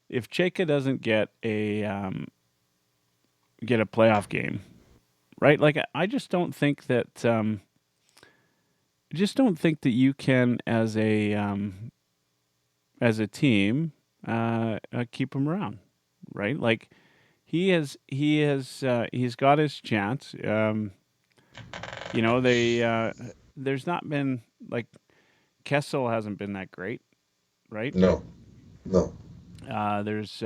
if Cheka doesn't get a playoff game, right? Like I just don't think that you can as a team keep him around, right? Like he's got his chance. They there's not been like Kessel hasn't been that great, right? No. No. There's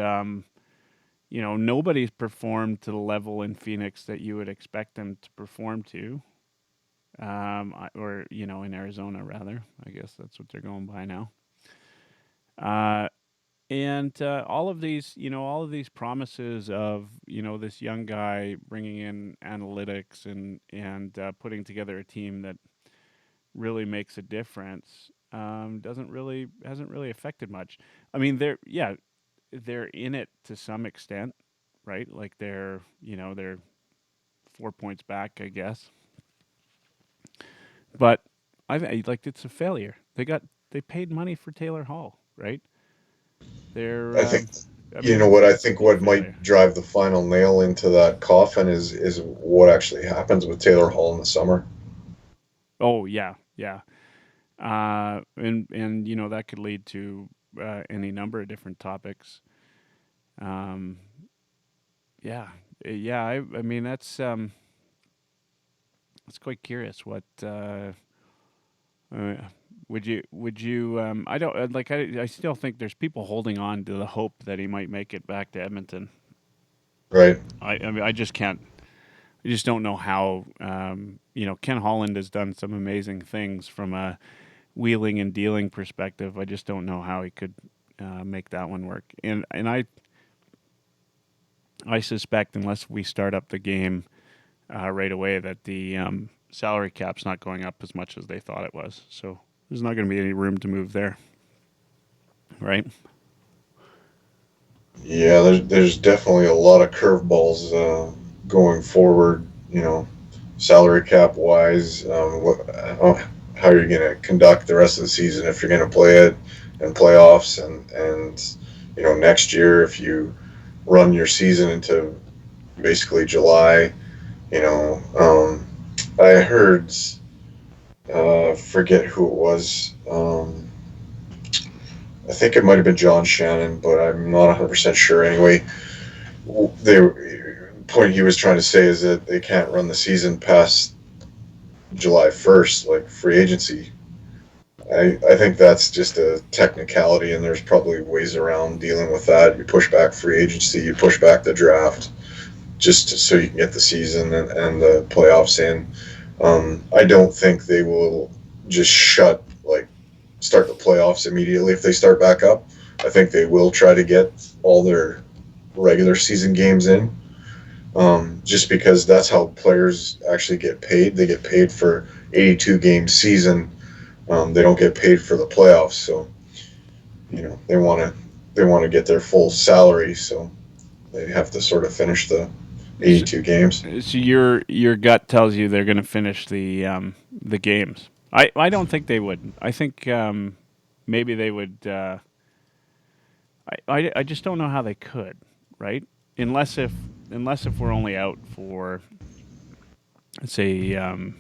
nobody's performed to the level in Phoenix that you would expect them to perform to, or in Arizona rather. I guess that's what they're going by now. And all of these promises of this young guy bringing in analytics and putting together a team that really makes a difference doesn't really hasn't really affected much. I mean, they're in it to some extent, right? Like they're 4 points back, I guess. But like it's a failure. They paid money for Taylor Hall, right? They're I think I you mean know it's what I a think complete what failure. might drive the final nail into that coffin is what actually happens with Taylor Hall in the summer. Oh yeah, yeah. And that could lead to any number of different topics. Um, yeah, yeah. I mean that's quite curious. What uh, would you? I don't like. I still think there's people holding on to the hope that he might make it back to Edmonton. Right. I mean I just can't. I just don't know how. Ken Holland has done some amazing things from a wheeling and dealing perspective. I just don't know how he could make that one work. And I suspect unless we start up the game right away that the salary cap's not going up as much as they thought it was. So there's not going to be any room to move there, right? Yeah, there's definitely a lot of curveballs going forward. Salary cap wise, how are you going to conduct the rest of the season if you're going to play it in playoffs and next year if you run your season into basically July. You know, I heard forget who it was. I think it might have been John Shannon, but I'm not 100% sure. Anyway, the point he was trying to say is that they can't run the season past July 1st, like free agency. I think that's just a technicality, and there's probably ways around dealing with that. You push back free agency, you push back the draft, so you can get the season and the playoffs in. I don't think they will just start the playoffs immediately if they start back up. I think they will try to get all their regular season games in, just because that's how players actually get paid. They get paid for 82 game season. They don't get paid for the playoffs, so they want to get their full salary, so they have to sort of finish the So, 82 games. so your gut tells you they're going to finish the games. I don't think they would. I think maybe they would. I just don't know how they could, right? Unless if we're only out for say 1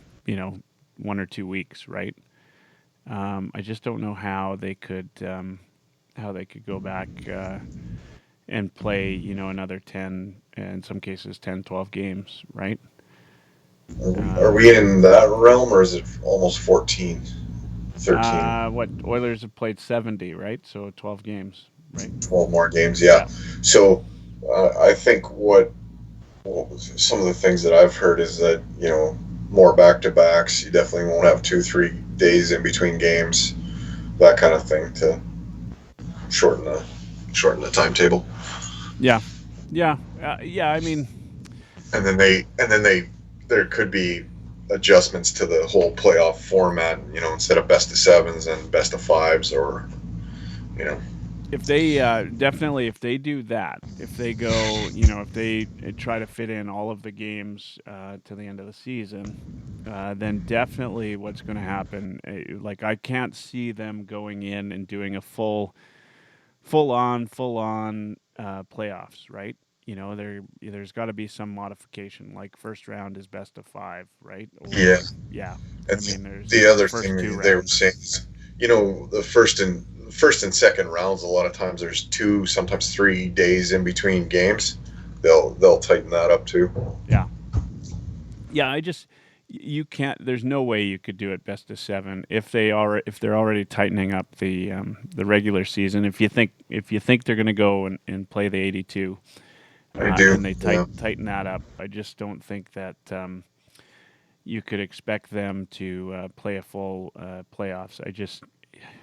or 2 weeks, right? I just don't know how they could go back and play another 10, in some cases 10, 12 games, right? Are we in that realm, or is it almost 14, 13, What Oilers have played 70, right? So 12 games, right? 12 more games? Yeah. Yeah. So I think some of the things that I've heard is that more back to backs. You definitely won't have 2-3 days in between games, that kind of thing to shorten the shorten the timetable. Yeah. Yeah. Yeah. I mean, And then there could be adjustments to the whole playoff format. Instead of best of sevens and best of fives, or you know, If they definitely, if they do that, if they go, if they try to fit in all of the games to the end of the season, then definitely what's going to happen. Like I can't see them going in and doing a full on playoffs, right? There's got to be some modification. Like first round is best of five, right? yeah. Or yeah, I That's mean there's the other first two thing they were rounds. saying. The first and second rounds. A lot of times there's 2, sometimes 3 days in between games. They'll tighten that up too. Yeah, yeah. You can't. There's no way you could do it best of seven if they're already tightening up the regular season. If you think they're going to go and play the 82 I do. and they Yeah. tighten that up, I just don't think that you could expect them to play a full playoffs.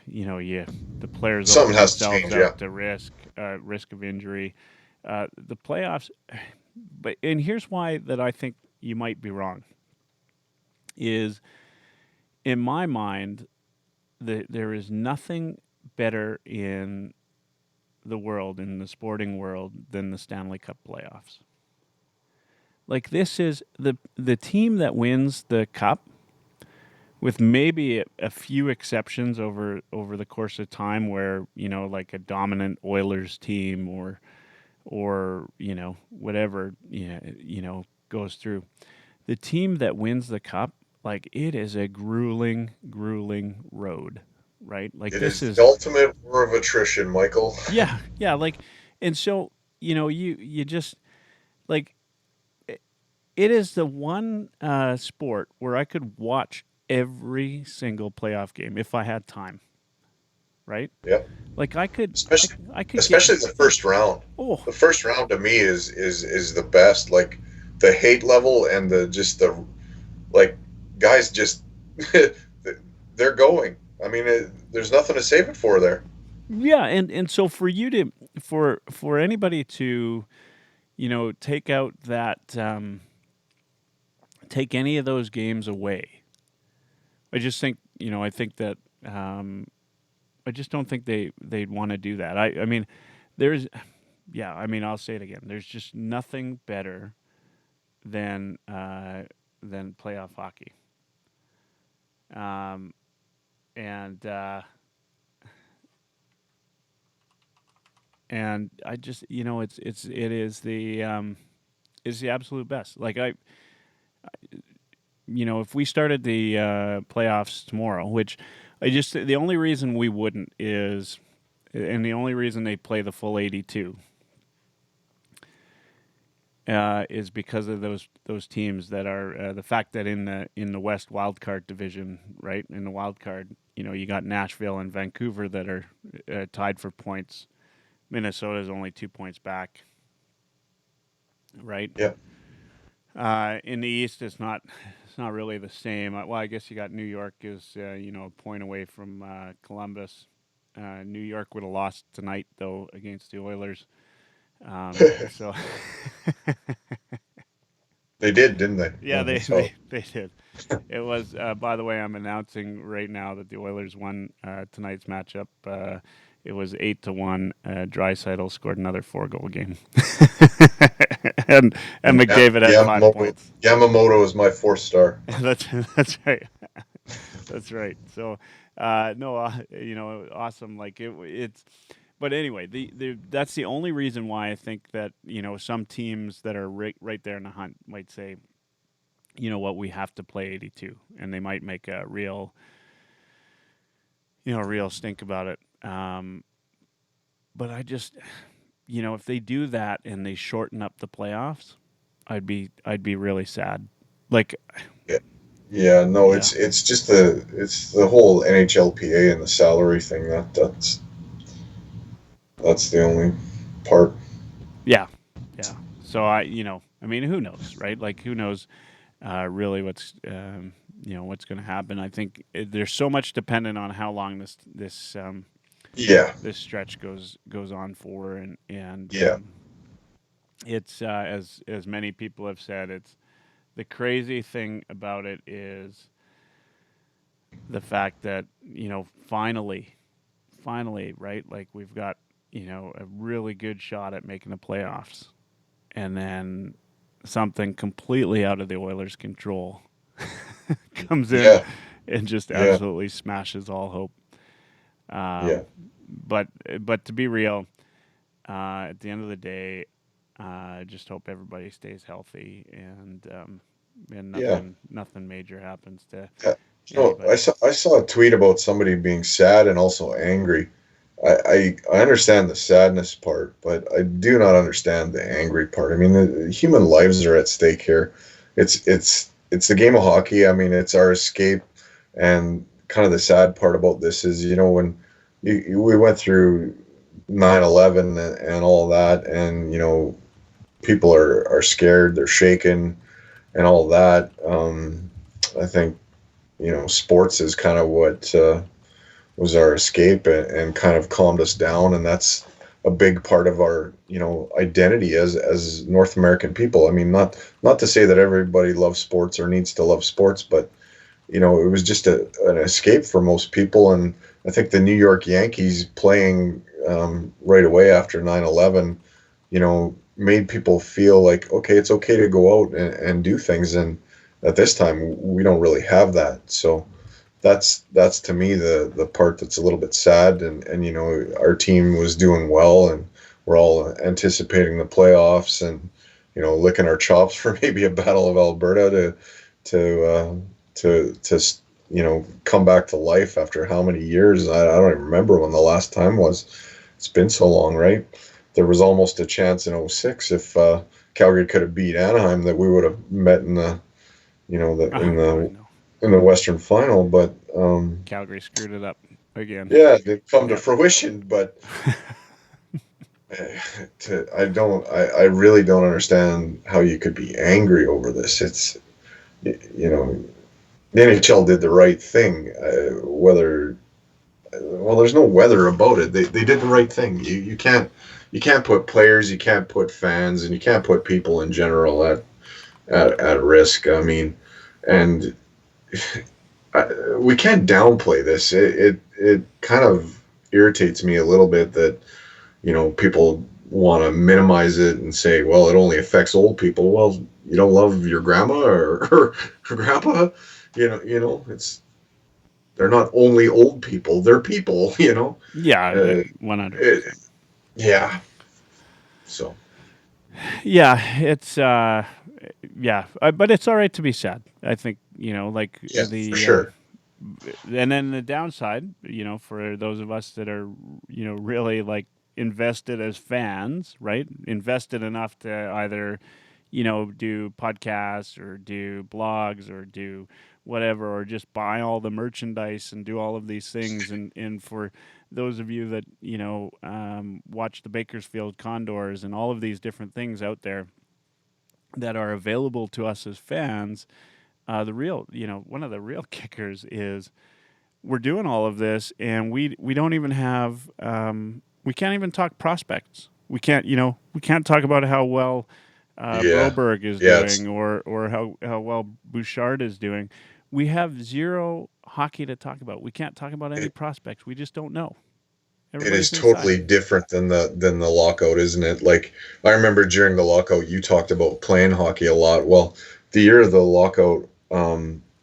The players Something open has to themselves change. Yeah. out to risk of injury. The playoffs, and here's why that I think you might be wrong. Is in my mind, there is nothing better in the world, in the sporting world, than the Stanley Cup playoffs. Like this is the team that wins the cup, with maybe a few exceptions over the course of time, where like a dominant Oilers team or whatever goes through. The team that wins the cup, like it is a grueling road, right? Like It this is is the ultimate war of attrition, Michael. yeah, like, and so you just like it is the one sport where I could watch every single playoff game if I had time, right? Yep. Like Especially I could get especially the first round. oh The first round to me is the best. Like the hate level and the like guys just they're going. I mean, there's nothing to save it for there. yeah, and so for you to for anybody to take out that take any of those games away, I just think I think that I just don't think they'd want to do that. I mean, there's yeah. I mean, I'll say it again. There's just nothing better than playoff hockey. Um, and and I just it is the absolute best. Like if we started the playoffs tomorrow, which the only reason we wouldn't is, and the only reason they play the full 82 is because of those teams that are the fact that in the West wildcard division, right, in the wild card, you got Nashville and Vancouver that are tied for points. Minnesota is only 2 points back, right? Yeah. In the East, it's not really the same. Well, I guess you got New York is a point away from Columbus. New York would have lost tonight though against the Oilers. So They did, didn't they? yeah, they, So they did. It was by the way, I'm announcing right now that the Oilers won tonight's matchup. It was 8-1. Draisaitl scored another 4-goal game, and McDavid had 5 points. Yamamoto is my 4th star. That's right. That's right. So, no, awesome. Like it's. But anyway, that's the only reason why I think that some teams that are right there in the hunt might say, what, we have to play 82, and they might make a real stink about it. But I just, if they do that and they shorten up the playoffs, I'd be really sad. Like, Yeah. Yeah, no, yeah, it's just the whole NHLPA and the salary thing that's the only part. yeah, yeah. So I mean, who knows, right? Like, who knows really what's going to happen. I think there's so much dependent on how long Yeah. this stretch goes on for, and Yeah. it's as many people have said, the crazy thing about it is the fact that, finally, right? Like we've got, a really good shot at making the playoffs. And then something completely out of the Oilers' control comes in Yeah, and just yeah, absolutely smashes all hope. yeah, Um, but but to be real, at the end of the day, I just hope everybody stays healthy and yeah. nothing major happens to Uh, I anybody. saw a tweet about somebody being sad and also angry. I understand the sadness part, but I do not understand the angry part. I mean, the human lives are at stake here. It's the game of hockey. I mean, it's our escape, and kind of the sad part about this is, when we went through 9/11 and all that, and people are scared, they're shaken, and all that. I think sports is kind of what was our escape, and kind of calmed us down, and that's a big part of our identity as North American people. I mean, not to say that everybody loves sports or needs to love sports, but it was just an escape for most people, and I think the New York Yankees playing right away after 9/11, made people feel like, okay, it's okay to go out and do things, and at this time we don't really have that. So that's to me the part that's a little bit sad, and our team was doing well, and we're all anticipating the playoffs, and licking our chops for maybe a Battle of Alberta to uh, to come back to life after how many years. I don't even remember when the last time was. It's been so long, right? There was almost a chance in '06 if Calgary could have beat Anaheim that we would have met in the you know the I know. in the Western Final, but Calgary screwed it up again. yeah, it didn't come to Yep. fruition. But I really don't understand how you could be angry over this. It's you know the NHL did the right thing. Whether Well, there's no whether about it. They did the right thing. You can't put players, you can't put fans, and you can't put people in general at risk. I mean, and we can't downplay this. It kind of irritates me a little bit that people want to minimize it and say, well, it only affects old people. Well, you don't love your grandma or grandpa. It's they're not only old people; they're people. Yeah, Uh, it, 100%. yeah. So Yeah, it's yeah, but it's all right to be sad. I think like yeah, for sure. and then the downside, for those of us that are really like invested as fans, right? Invested enough to either do podcasts or do blogs or do whatever, or just buy all the merchandise and do all of these things. And for those of you that watch the Bakersfield Condors and all of these different things out there that are available to us as fans, the real, one of the real kickers is we're doing all of this, and we don't even have we can't even talk prospects. We can't talk about how well Yeah, Broberg is yeah. It's doing, or how well Bouchard is doing. We have zero hockey to talk about. We can't talk about any it, prospects. We just don't know. it is Everybody's inside. totally different than the lockout, isn't it? Like I remember during the lockout, you talked about playing hockey a lot. Well, the year of the lockout,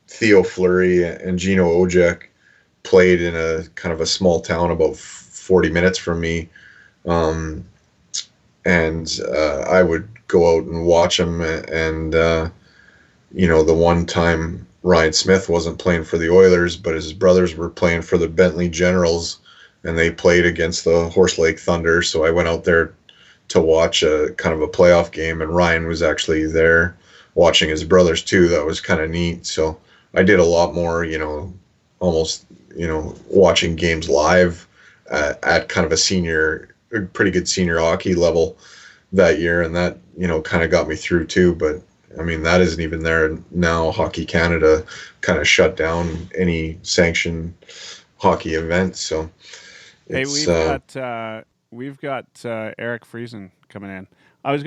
Theo Fleury and Gino Ojek played in a kind of a small town about 40 minutes from me. Um, and I would go out and watch them. And the one time Ryan Smith wasn't playing for the Oilers, but his brothers were playing for the Bentley Generals, and they played against the Horse Lake Thunder. So I went out there to watch a kind of a playoff game, and Ryan was actually there watching his brothers too. That was kind of neat. So I did a lot more, almost, watching games live at kind of a pretty good senior hockey level that year, and that kind of got me through too. But I mean, that isn't even there now. Hockey Canada kind of shut down any sanctioned hockey events, so Hey, it's we've got Eric Friesen coming in. I was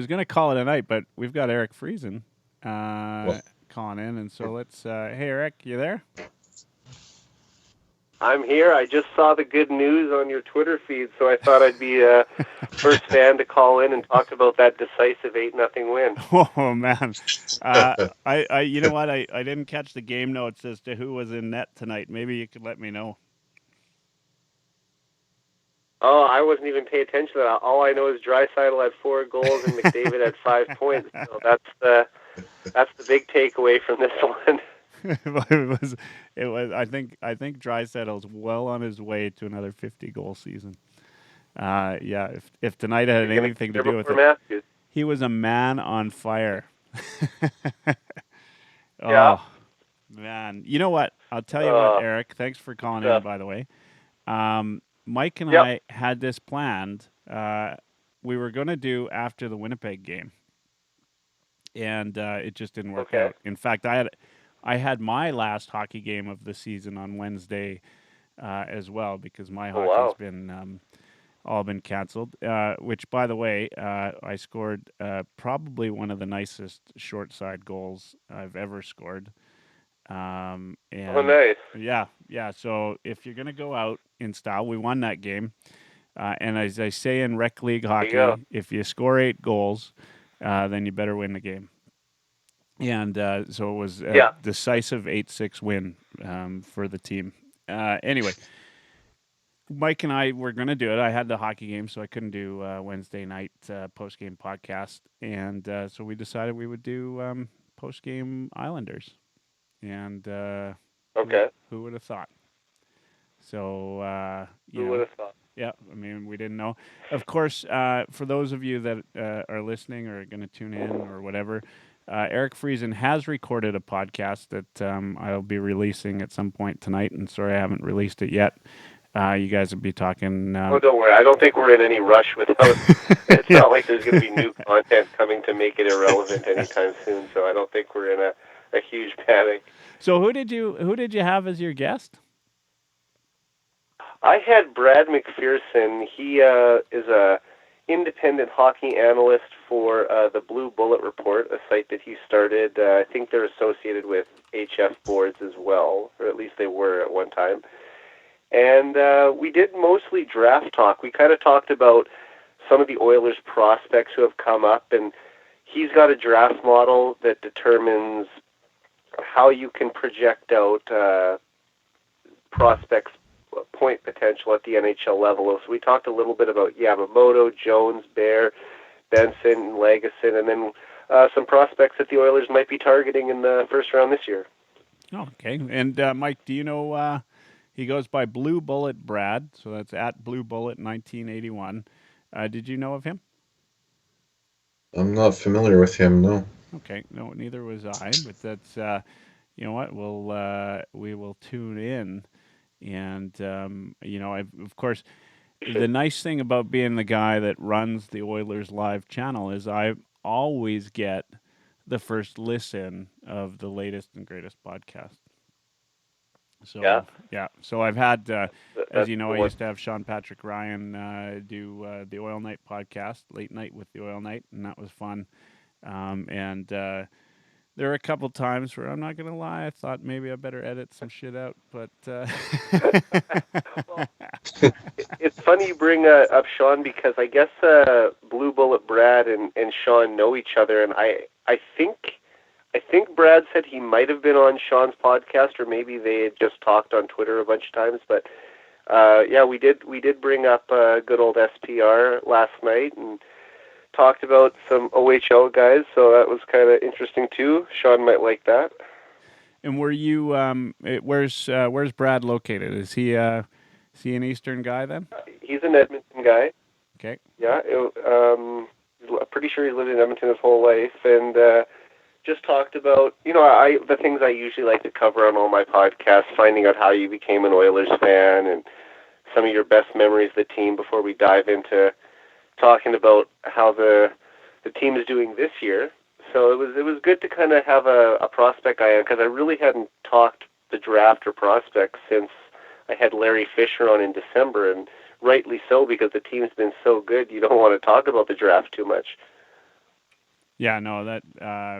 gonna call it a night, but we've got Eric Friesen Well, calling in, and so let's. Hey, Eric, you there? I'm here. I just saw the good news on your Twitter feed, so I thought I'd be first fan to call in and talk about that decisive 8-0 win. Oh man, you know what? I didn't catch the game notes as to who was in net tonight. Maybe you could let me know. Oh, I wasn't even paying attention to that. All I know is Draisaitl had 4 goals and McDavid had 5 points. So that's the big takeaway from this one. it was. I think Draisaitl's well on his way to another 50-goal season. Yeah, if tonight had anything to do with it, Matthews. he was a man on fire. Oh, Yeah. man. You know what? I'll tell you what, Eric. Thanks for calling in, by the way. Mike and I had this planned. We were going to do after the Winnipeg game, and it just didn't work out. In fact, I had my last hockey game of the season on Wednesday as well, because my hockey's been all been canceled. Which, by the way, I scored probably one of the nicest short side goals I've ever scored. And nice. Yeah. So if you're gonna go out in style, we won that game. And as I say in rec league hockey, if you score 8 goals, then you better win the game. And so it was a decisive 8-6 win for the team. Anyway, Mike and I were going to do it. I had the hockey game, so I couldn't do Wednesday night post-game podcast. And so we decided we would do post-game Islanders. And who would have thought? So, who would have thought? Yeah, I mean, we didn't know. Of course, for those of you that are listening or are going to tune in or whatever, Eric Friesen has recorded a podcast that I'll be releasing at some point tonight. And sorry I haven't released it yet. You guys will be talking. Oh, don't worry. I don't think we're in any rush with those. It's not like there's going to be new content coming to make it irrelevant anytime soon. So I don't think we're in a huge panic. So who did you have as your guest? I had Brad McPherson. He is a independent hockey analyst for the Blue Bullet Report, a site that he started. I think they're associated with HF Boards as well, or at least they were at one time. And we did mostly draft talk. We kind of talked about some of the Oilers prospects who have come up, and he's got a draft model that determines how you can project out prospects' point potential at the NHL level. So we talked a little bit about Yamamoto, Jones, Bear, Benson, Legason, and then some prospects that the Oilers might be targeting in the first round this year. Oh, okay. And Mike, do you know he goes by Blue Bullet Brad, so that's at Blue Bullet 1981. Did you know of him? I'm not familiar with him, no. Okay, no, neither was I. But that's you know what, we will tune in, and of course, the nice thing about being the guy that runs the Oilers Live channel is I always get the first listen of the latest and greatest podcast. So so I've had, as you know, I used to have Sean Patrick Ryan do the Oil Night podcast, Late Night with the Oil Night, and that was fun. And there were a couple times where, I'm not going to lie, I thought maybe I better edit some shit out, but... Well, it's funny you bring up Sean, because I guess Blue Bullet Brad and Sean know each other, and I think Brad said he might have been on Sean's podcast, or maybe they had just talked on Twitter a bunch of times. But we did bring up good old SPR last night and talked about some OHL guys, so that was kind of interesting too. Sean might like that. And were you? Where's Brad located? Is he an Eastern guy then? He's an Edmonton guy. Okay. Yeah. I'm pretty sure he's lived in Edmonton his whole life, and just talked about, the things I usually like to cover on all my podcasts, finding out how you became an Oilers fan and some of your best memories of the team before we dive into talking about how the team is doing this year. So it was good to kind of have a prospect guy on, because I really hadn't talked the draft or prospects since I had Larry Fisher on in December, and rightly so, because the team's been so good, you don't want to talk about the draft too much. Yeah, no, that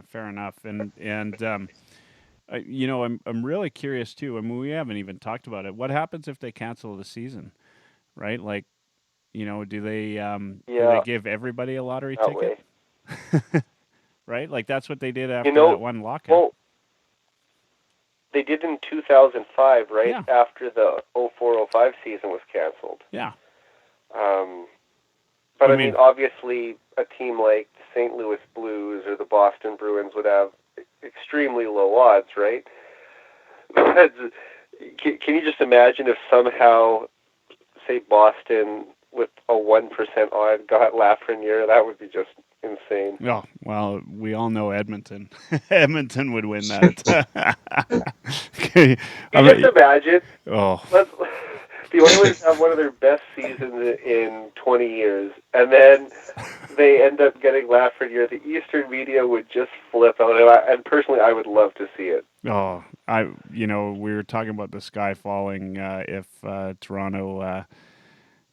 fair enough. I'm really curious too. I mean, we haven't even talked about it. What happens if they cancel the season, right? Like, do they Yeah, give everybody a lottery that ticket? way. Right? Like that's what they did You after that know, one lockout. well, they did in 2005, right Yeah. after the 04-05 season was canceled. Yeah. Um, but I I mean, mean, obviously, a team like the St. Louis Blues or the Boston Bruins would have extremely low odds, right? Can you just imagine if somehow, say, Boston with a 1% odd got Lafreniere? That would be just insane. oh, well, we all know Edmonton. Edmonton would win that. Okay. Can you just imagine? Oh, Let's, the Oilers have one of their best seasons in 20 years, and then they end up getting Lafreniere. The Eastern media would just flip out, and personally, I would love to see it. oh, we were talking about the sky falling if Toronto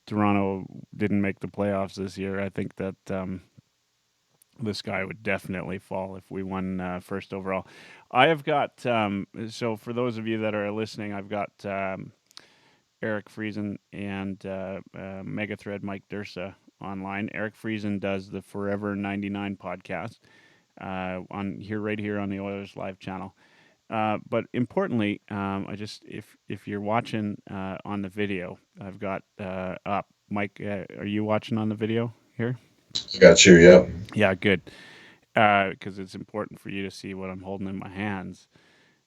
didn't make the playoffs this year. I think that the sky would definitely fall if we won first overall. I have got so for those of you that are listening, I've got Eric Friesen and Megathread Mike Dursa online. Eric Friesen does the Forever 99 podcast right here on the Oilers Live channel. But importantly, if you're watching on the video, I've got up. Mike, are you watching on the video here? Got you. Yeah. Yeah, good. Because it's important for you to see what I'm holding in my hands.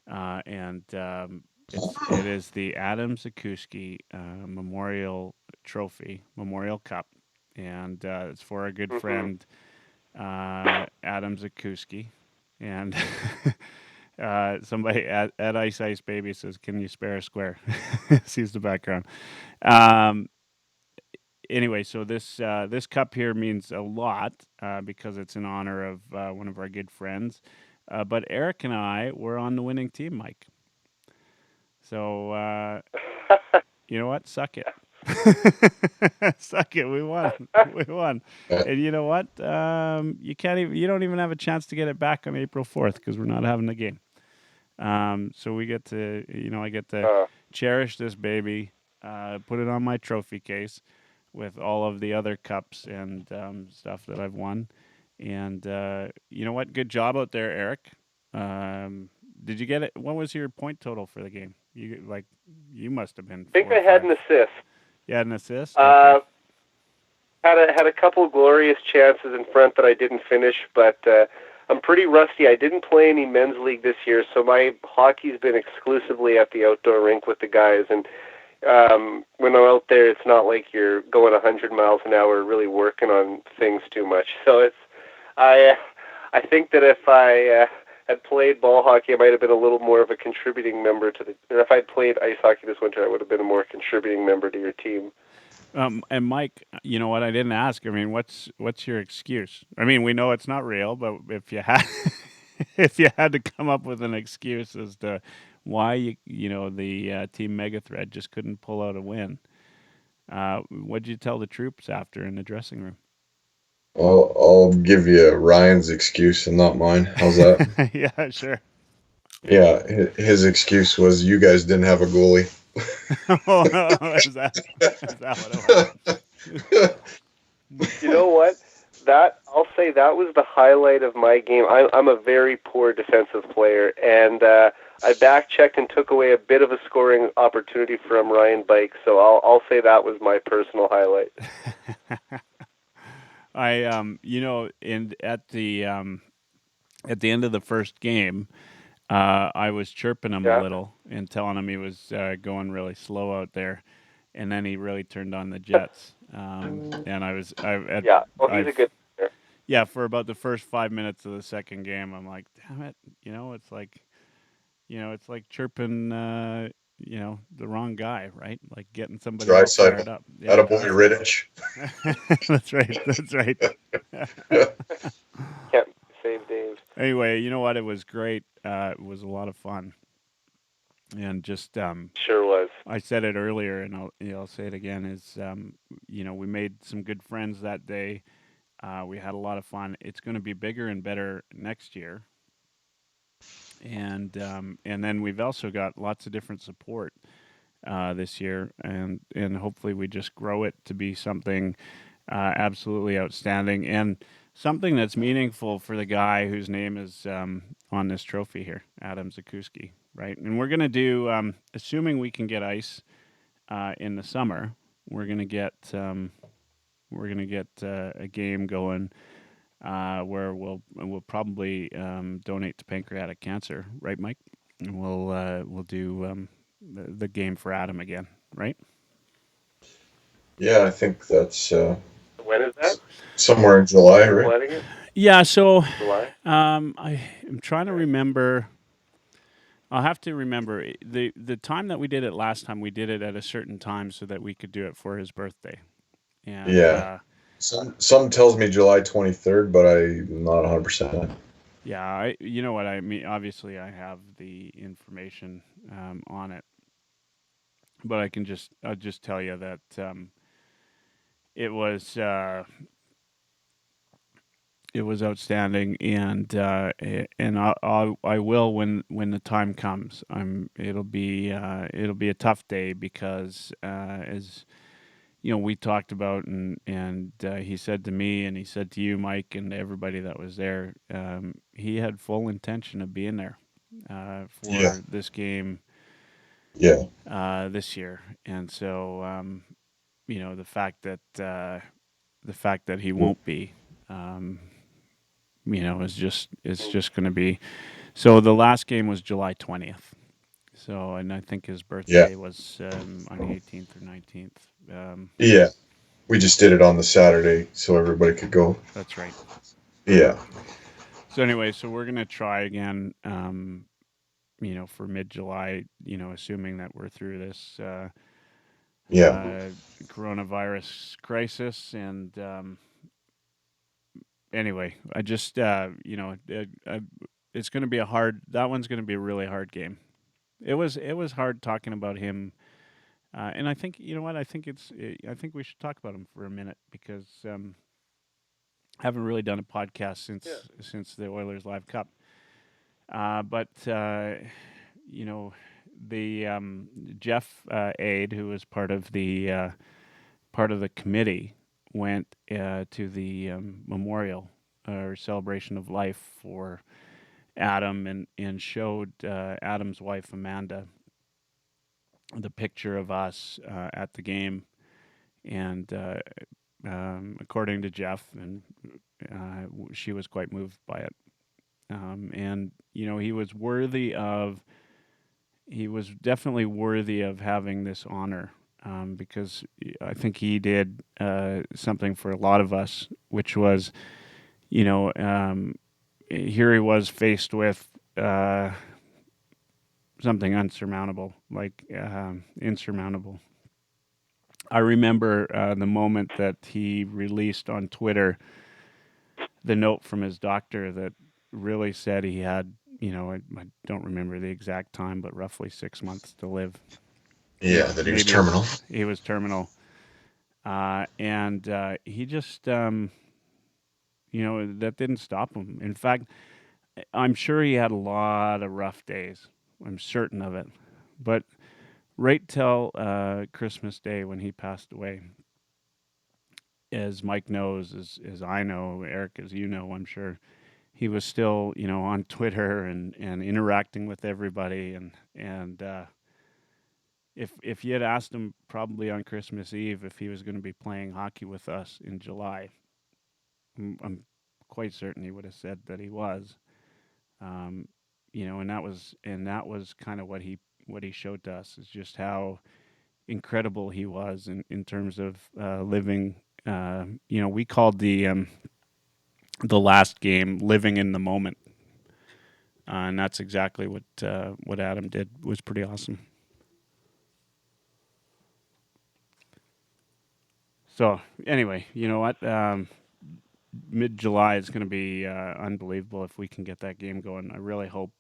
And it is the Adam Zakuski Memorial Trophy, Memorial Cup. And it's for our good friend Adam Zakuski. And somebody at Ice Baby says, "Can you spare a square?" Sees the background. Anyway, so this cup here means a lot because it's in honor of one of our good friends. But Eric and I were on the winning team, Mike. So you know what? Suck it. Suck it. We won. We won. And you know what? You don't even have a chance to get it back on April 4th because we're not having the game. So we get to, I get to cherish this baby, put it on my trophy case with all of the other cups and stuff that I've won. And you know what? Good job out there, Eric. Did you get it? What was your point total for the game? You must have been. I think I had an assist. You had an assist. Okay. Had a couple glorious chances in front that I didn't finish, but I'm pretty rusty. I didn't play any men's league this year, so my hockey's been exclusively at the outdoor rink with the guys. And when I'm out there, it's not like you're going 100 miles an hour, really working on things too much. So I think that if I had played ball hockey, I might have been a little more of a contributing member to or if I'd played ice hockey this winter, I would have been a more contributing member to your team. And Mike, you know what? I didn't ask. I mean, what's your excuse? I mean, we know it's not real, but if you had if you had to come up with an excuse as to why the team Megathread just couldn't pull out a win, what'd you tell the troops after in the dressing room? I'll give you Ryan's excuse and not mine. How's that? Yeah, sure. Yeah, his excuse was you guys didn't have a goalie. Oh, no, is that what it was? You know what? I'll say that was the highlight of my game. I'm a very poor defensive player, and I back-checked and took away a bit of a scoring opportunity from Ryan Bike, so I'll say that was my personal highlight. And at the end of the first game, I was chirping him a little and telling him he was going really slow out there, and then he really turned on the jets. And he's a good player. Yeah, for about the first 5 minutes of the second game, I'm like, damn it, it's like chirping, the wrong guy, right? Like getting somebody else fired up. Yeah, attaboy, Riddich. That's right. That's right. Can't save Dave. Anyway, you know what? It was great. It was a lot of fun, and just sure was. I said it earlier, and I'll say it again. Is we made some good friends that day. We had a lot of fun. It's going to be bigger and better next year, and then we've also got lots of different support this year, and hopefully we just grow it to be something absolutely outstanding and something that's meaningful for the guy whose name is on this trophy here, Adam Zakuski, right? And we're gonna do, assuming we can get ice in the summer, we're gonna get a game going where we'll probably donate to pancreatic cancer, right, Mike? And we'll do the game for Adam again, right? Yeah, I think that's When is that? somewhere in July, right? What again? Yeah. So July? I'm trying to remember. I'll have to remember the time that we did it last time. We did it at a certain time so that we could do it for his birthday. And Yeah. Some tells me July 23rd, but I'm not 100%. yeah, you know what I mean. Obviously, I have the information on it, but I'll just tell you that it was it was outstanding, and I will when the time comes. It'll be a tough day because as you know, we talked about, and he said to me, and he said to you, Mike, and everybody that was there, he had full intention of being there Yeah. for this game Yeah. this year, and so you know, the fact that he won't be, you know, it's just going to be. So the last game was July 20th. So, and I think his Yeah. birthday was on the 18th or 19th. Yeah. We just did it on the Saturday so everybody could go. That's right. Yeah. So anyway, so we're gonna try again. You know, for mid-July. You know, assuming that we're through this Yeah. coronavirus crisis. And anyway, I just you know, it's gonna be a hard. That one's gonna be a really hard game. It was hard talking about him. And I think, you know what, I think we should talk about him for a minute because haven't really done a podcast since the Oilers Live Cup. But you know, the Jeff Aid, who was part of the committee, went to the memorial or celebration of life for Adam, and showed Adam's wife Amanda the picture of us at the game, and according to Jeff, and she was quite moved by it. And you know, he was definitely worthy of having this honor, because I think he did something for a lot of us, which was, you know, here he was faced with something unsurmountable, like insurmountable. I remember the moment that he released on Twitter the note from his doctor that really said he had, you know, I don't remember the exact time, but roughly 6 months to live. Yeah. That he was terminal. He was terminal. And he just, you know, that didn't stop him. In fact, I'm sure he had a lot of rough days. I'm certain of it. But right till Christmas Day when he passed away, as Mike knows, as I know, Eric, as you know, I'm sure, he was still, you know, on Twitter and interacting with everybody. And if you had asked him probably on Christmas Eve if he was going to be playing hockey with us in July, I'm quite certain he would have said that he was. You know, and that was kind of what he showed to us, is just how incredible he was in terms of living. You know, we called the last game living in the moment, and that's exactly what Adam did. It was pretty awesome. So anyway, you know what? Mid-July is going to be unbelievable if we can get that game going. I really hope,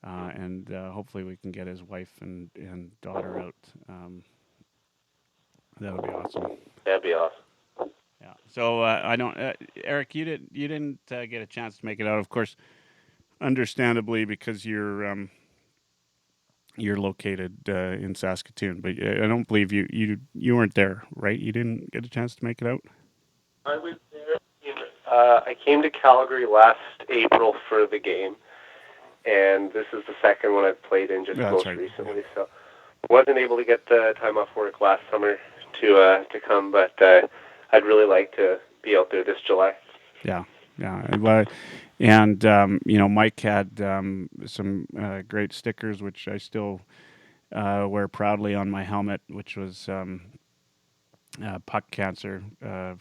and hopefully we can get his wife and daughter out. That would be awesome. That'd be awesome. Yeah. So I don't, Eric. You didn't get a chance to make it out, of course, understandably, because you're located in Saskatoon. But I don't believe you weren't there, right? You didn't get a chance to make it out. I was there. I came to Calgary last April for the game, and this is the second one I've played in just Yeah, that's most right. recently. So wasn't able to get the time off work last summer to come, but I'd really like to be out there this July. Yeah, yeah. And Mike had some great stickers, which I still wear proudly on my helmet, which was puck cancer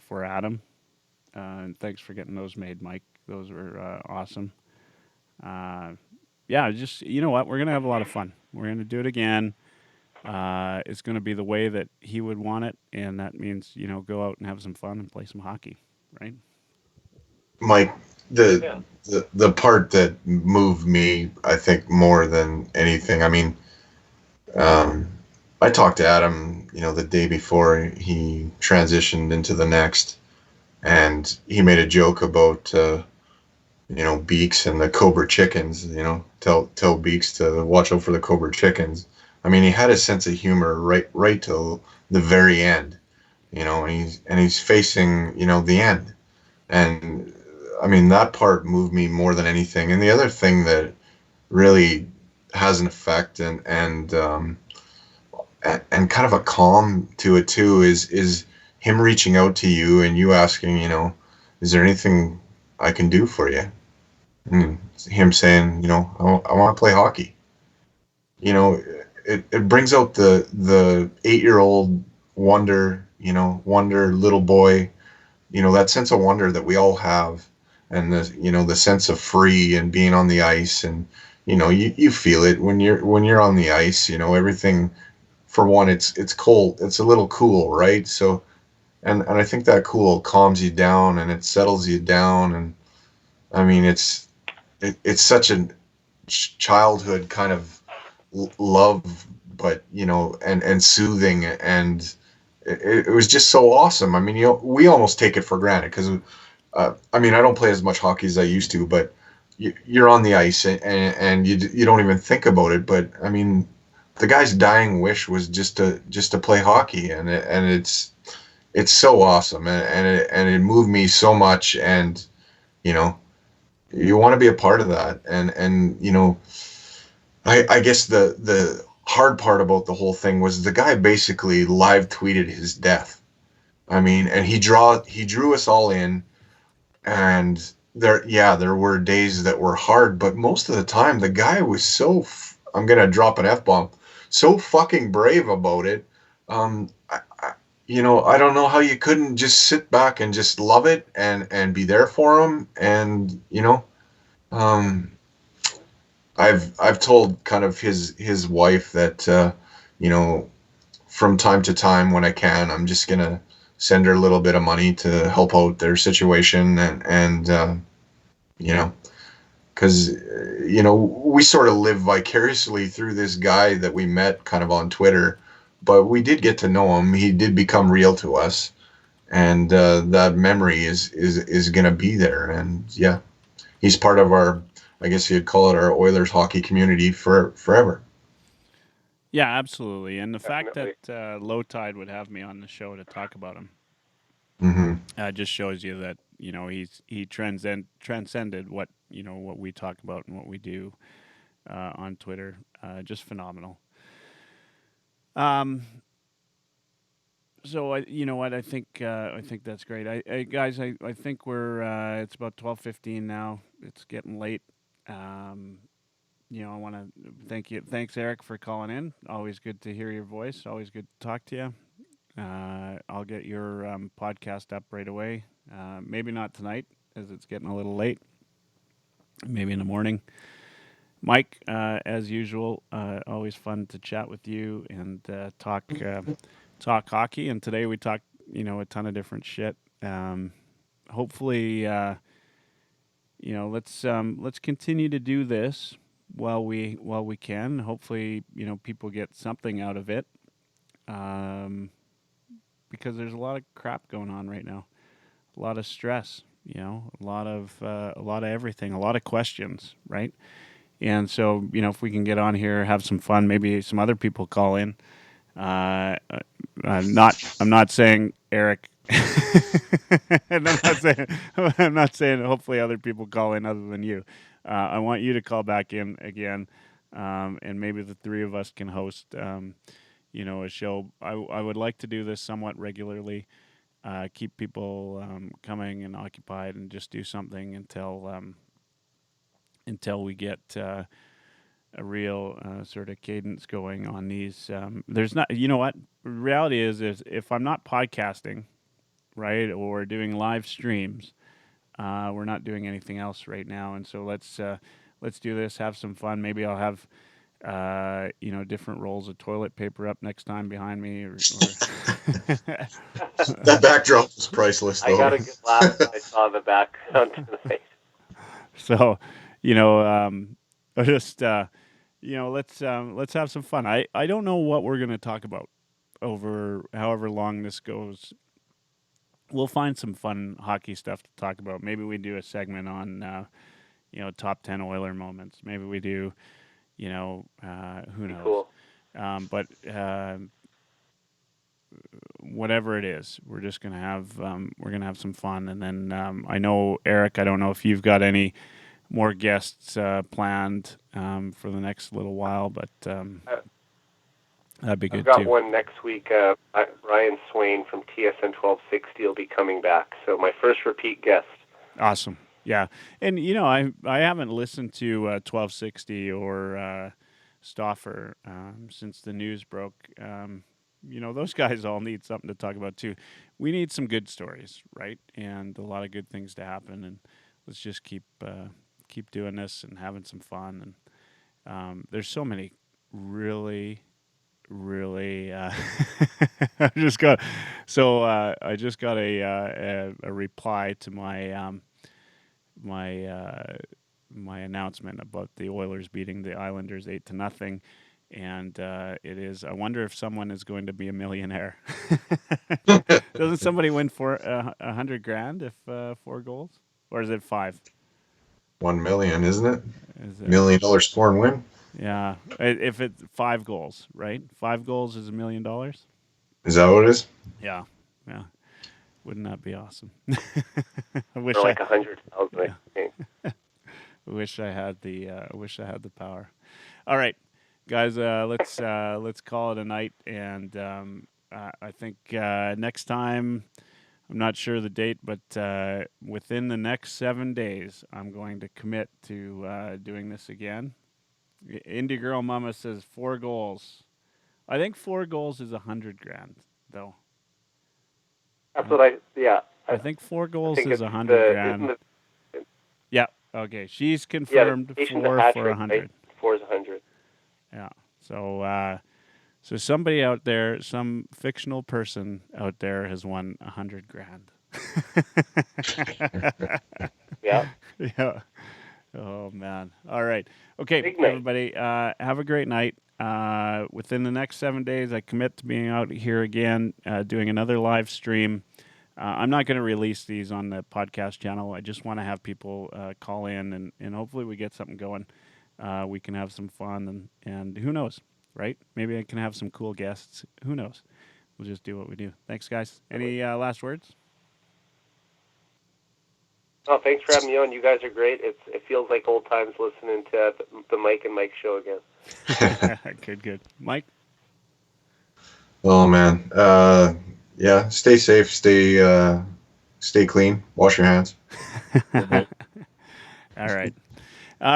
for Adam. And thanks for getting those made, Mike. Those were awesome. Yeah, just you know what, we're gonna have a lot of fun. We're gonna do it again. It's gonna be the way that he would want it, and that means go out and have some fun and play some hockey, right? Mike, the part that moved me, I think, more than anything. I mean, um, I talked to Adam, the day before he transitioned into the next, and he made a joke about Beaks and the Cobra chickens. Tell Beaks to watch out for the Cobra chickens. I mean, he had a sense of humor right till the very end. And he's facing the end, and I mean that part moved me more than anything. And the other thing that really has an effect and kind of a calm to it too is him reaching out to you and you asking, is there anything I can do for you? And him saying, I want to play hockey. It brings out the 8-year-old wonder little boy, that sense of wonder that we all have, and the sense of free and being on the ice. And you feel it when you're on the ice. Everything, for one, it's cold, it's a little cool, right? So and I think that cool calms you down and it settles you down. And I mean, it's such a childhood kind of love, but and soothing. And it was just so awesome. I mean, we almost take it for granted because I mean, I don't play as much hockey as I used to, but you're on the ice and you don't even think about it. But I mean, the guy's dying wish was just to play hockey, and it's so awesome, and it moved me so much. And you know you want to be a part of that. And I guess the hard part about the whole thing was the guy basically live tweeted his death. I mean, and he drew us all in. And there were days that were hard, but most of the time the guy was I'm gonna drop an F-bomb, so fucking brave about it. I don't know how you couldn't just sit back and just love it and be there for him. And um, I've told kind of his wife that from time to time when I can, I'm just gonna send her a little bit of money to help out their situation. And because we sort of live vicariously through this guy that we met kind of on Twitter, but we did get to know him. He did become real to us, and that memory is gonna be there. And yeah, he's part of our, I guess you'd call it, our Oilers hockey community forever. Yeah, absolutely. And the fact Definitely. that Low Tide would have me on the show to talk about him Hmm. just shows you that he transcended what we talk about and what we do on Twitter. Just phenomenal. Um, so you know what, I think that's great. Guys, I think we're it's about 12:15 now. It's getting late. Um, I want to thank you. Thanks, Eric, for calling in. Always good to hear your voice. Always good to talk to you. I'll get your podcast up right away. Maybe not tonight, as it's getting a little late. Maybe in the morning. Mike, as usual, always fun to chat with you and talk hockey. And today we talked, a ton of different shit. Hopefully, let's continue to do this while we can. Hopefully, people get something out of it. Because there's a lot of crap going on right now. a lot of stress, a lot of everything, a lot of questions, right? And so, if we can get on here, have some fun, maybe some other people call in. Uh, I'm not saying Eric. And I'm not saying hopefully other people call in other than you. I want you to call back in again, and maybe the three of us can host, a show. I would like to do this somewhat regularly. Keep people coming and occupied, and just do something until we get a real sort of cadence going on these. There's not, what? The reality is if I'm not podcasting, right, or doing live streams, we're not doing anything else right now. And so let's do this, have some fun. Maybe I'll have different rolls of toilet paper up next time behind me, or That backdrop is priceless, though. I got a good laugh when I saw the background tonight. So, just let's have some fun. I don't know what we're gonna talk about over however long this goes. We'll find some fun hockey stuff to talk about. Maybe we do a segment on top 10 Oiler moments. Maybe we do, who knows. Cool. But whatever it is, we're just gonna have some fun. And then I know, Eric, I don't know if you've got any more guests planned for the next little while, but that'd be good I've got too. one next week. Ryan Swain from TSN 1260 will be coming back. So my first repeat guest. Awesome. Yeah. And, I haven't listened to 1260 or Stauffer since the news broke. Those guys all need something to talk about too. We need some good stories, right? And a lot of good things to happen. And let's just keep doing this and having some fun. And there's so many really I just got a reply to my my announcement about the Oilers beating the Islanders 8-0, and it is, I wonder if someone is going to be a millionaire. Doesn't somebody win for $100,000 if 4 goals, or is it 5? 1 million, isn't it? Is it? $1 million score and win. Yeah, if it's 5 goals, right? 5 goals is $1 million. Is that what it is? Yeah. Wouldn't that be awesome? I Or like 100,000. I think. wish I had the power. All right, guys, let's call it a night. And I think next time, I'm not sure the date, but within the next 7 days, I'm going to commit to doing this again. Indie Girl Mama says 4 goals. I think 4 goals is $100,000, though. That's what I think 4 goals is $100,000. Yeah. Okay. She's confirmed 4 for 100. Right? 4 is 100. Yeah. So somebody out there, some fictional person out there, has won $100,000. Yeah. Yeah. Oh man. All right. Okay, Big night. everybody. Have a great night. Within the next 7 days, I commit to being out here again, doing another live stream. I'm not going to release these on the podcast channel. I just want to have people call in, and hopefully we get something going. We can have some fun, and who knows, right? Maybe I can have some cool guests. Who knows? We'll just do what we do. Thanks, guys. Any last words? Oh, thanks for having me on. You guys are great. It feels like old times listening to the Mike and Mike show again. Good. Mike? Oh, man. Yeah, stay safe, stay clean, wash your hands. All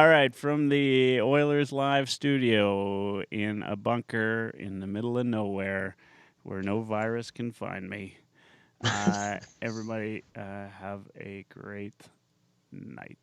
right. From the Oilers Live studio in a bunker in the middle of nowhere where no virus can find me. Everybody have a great night.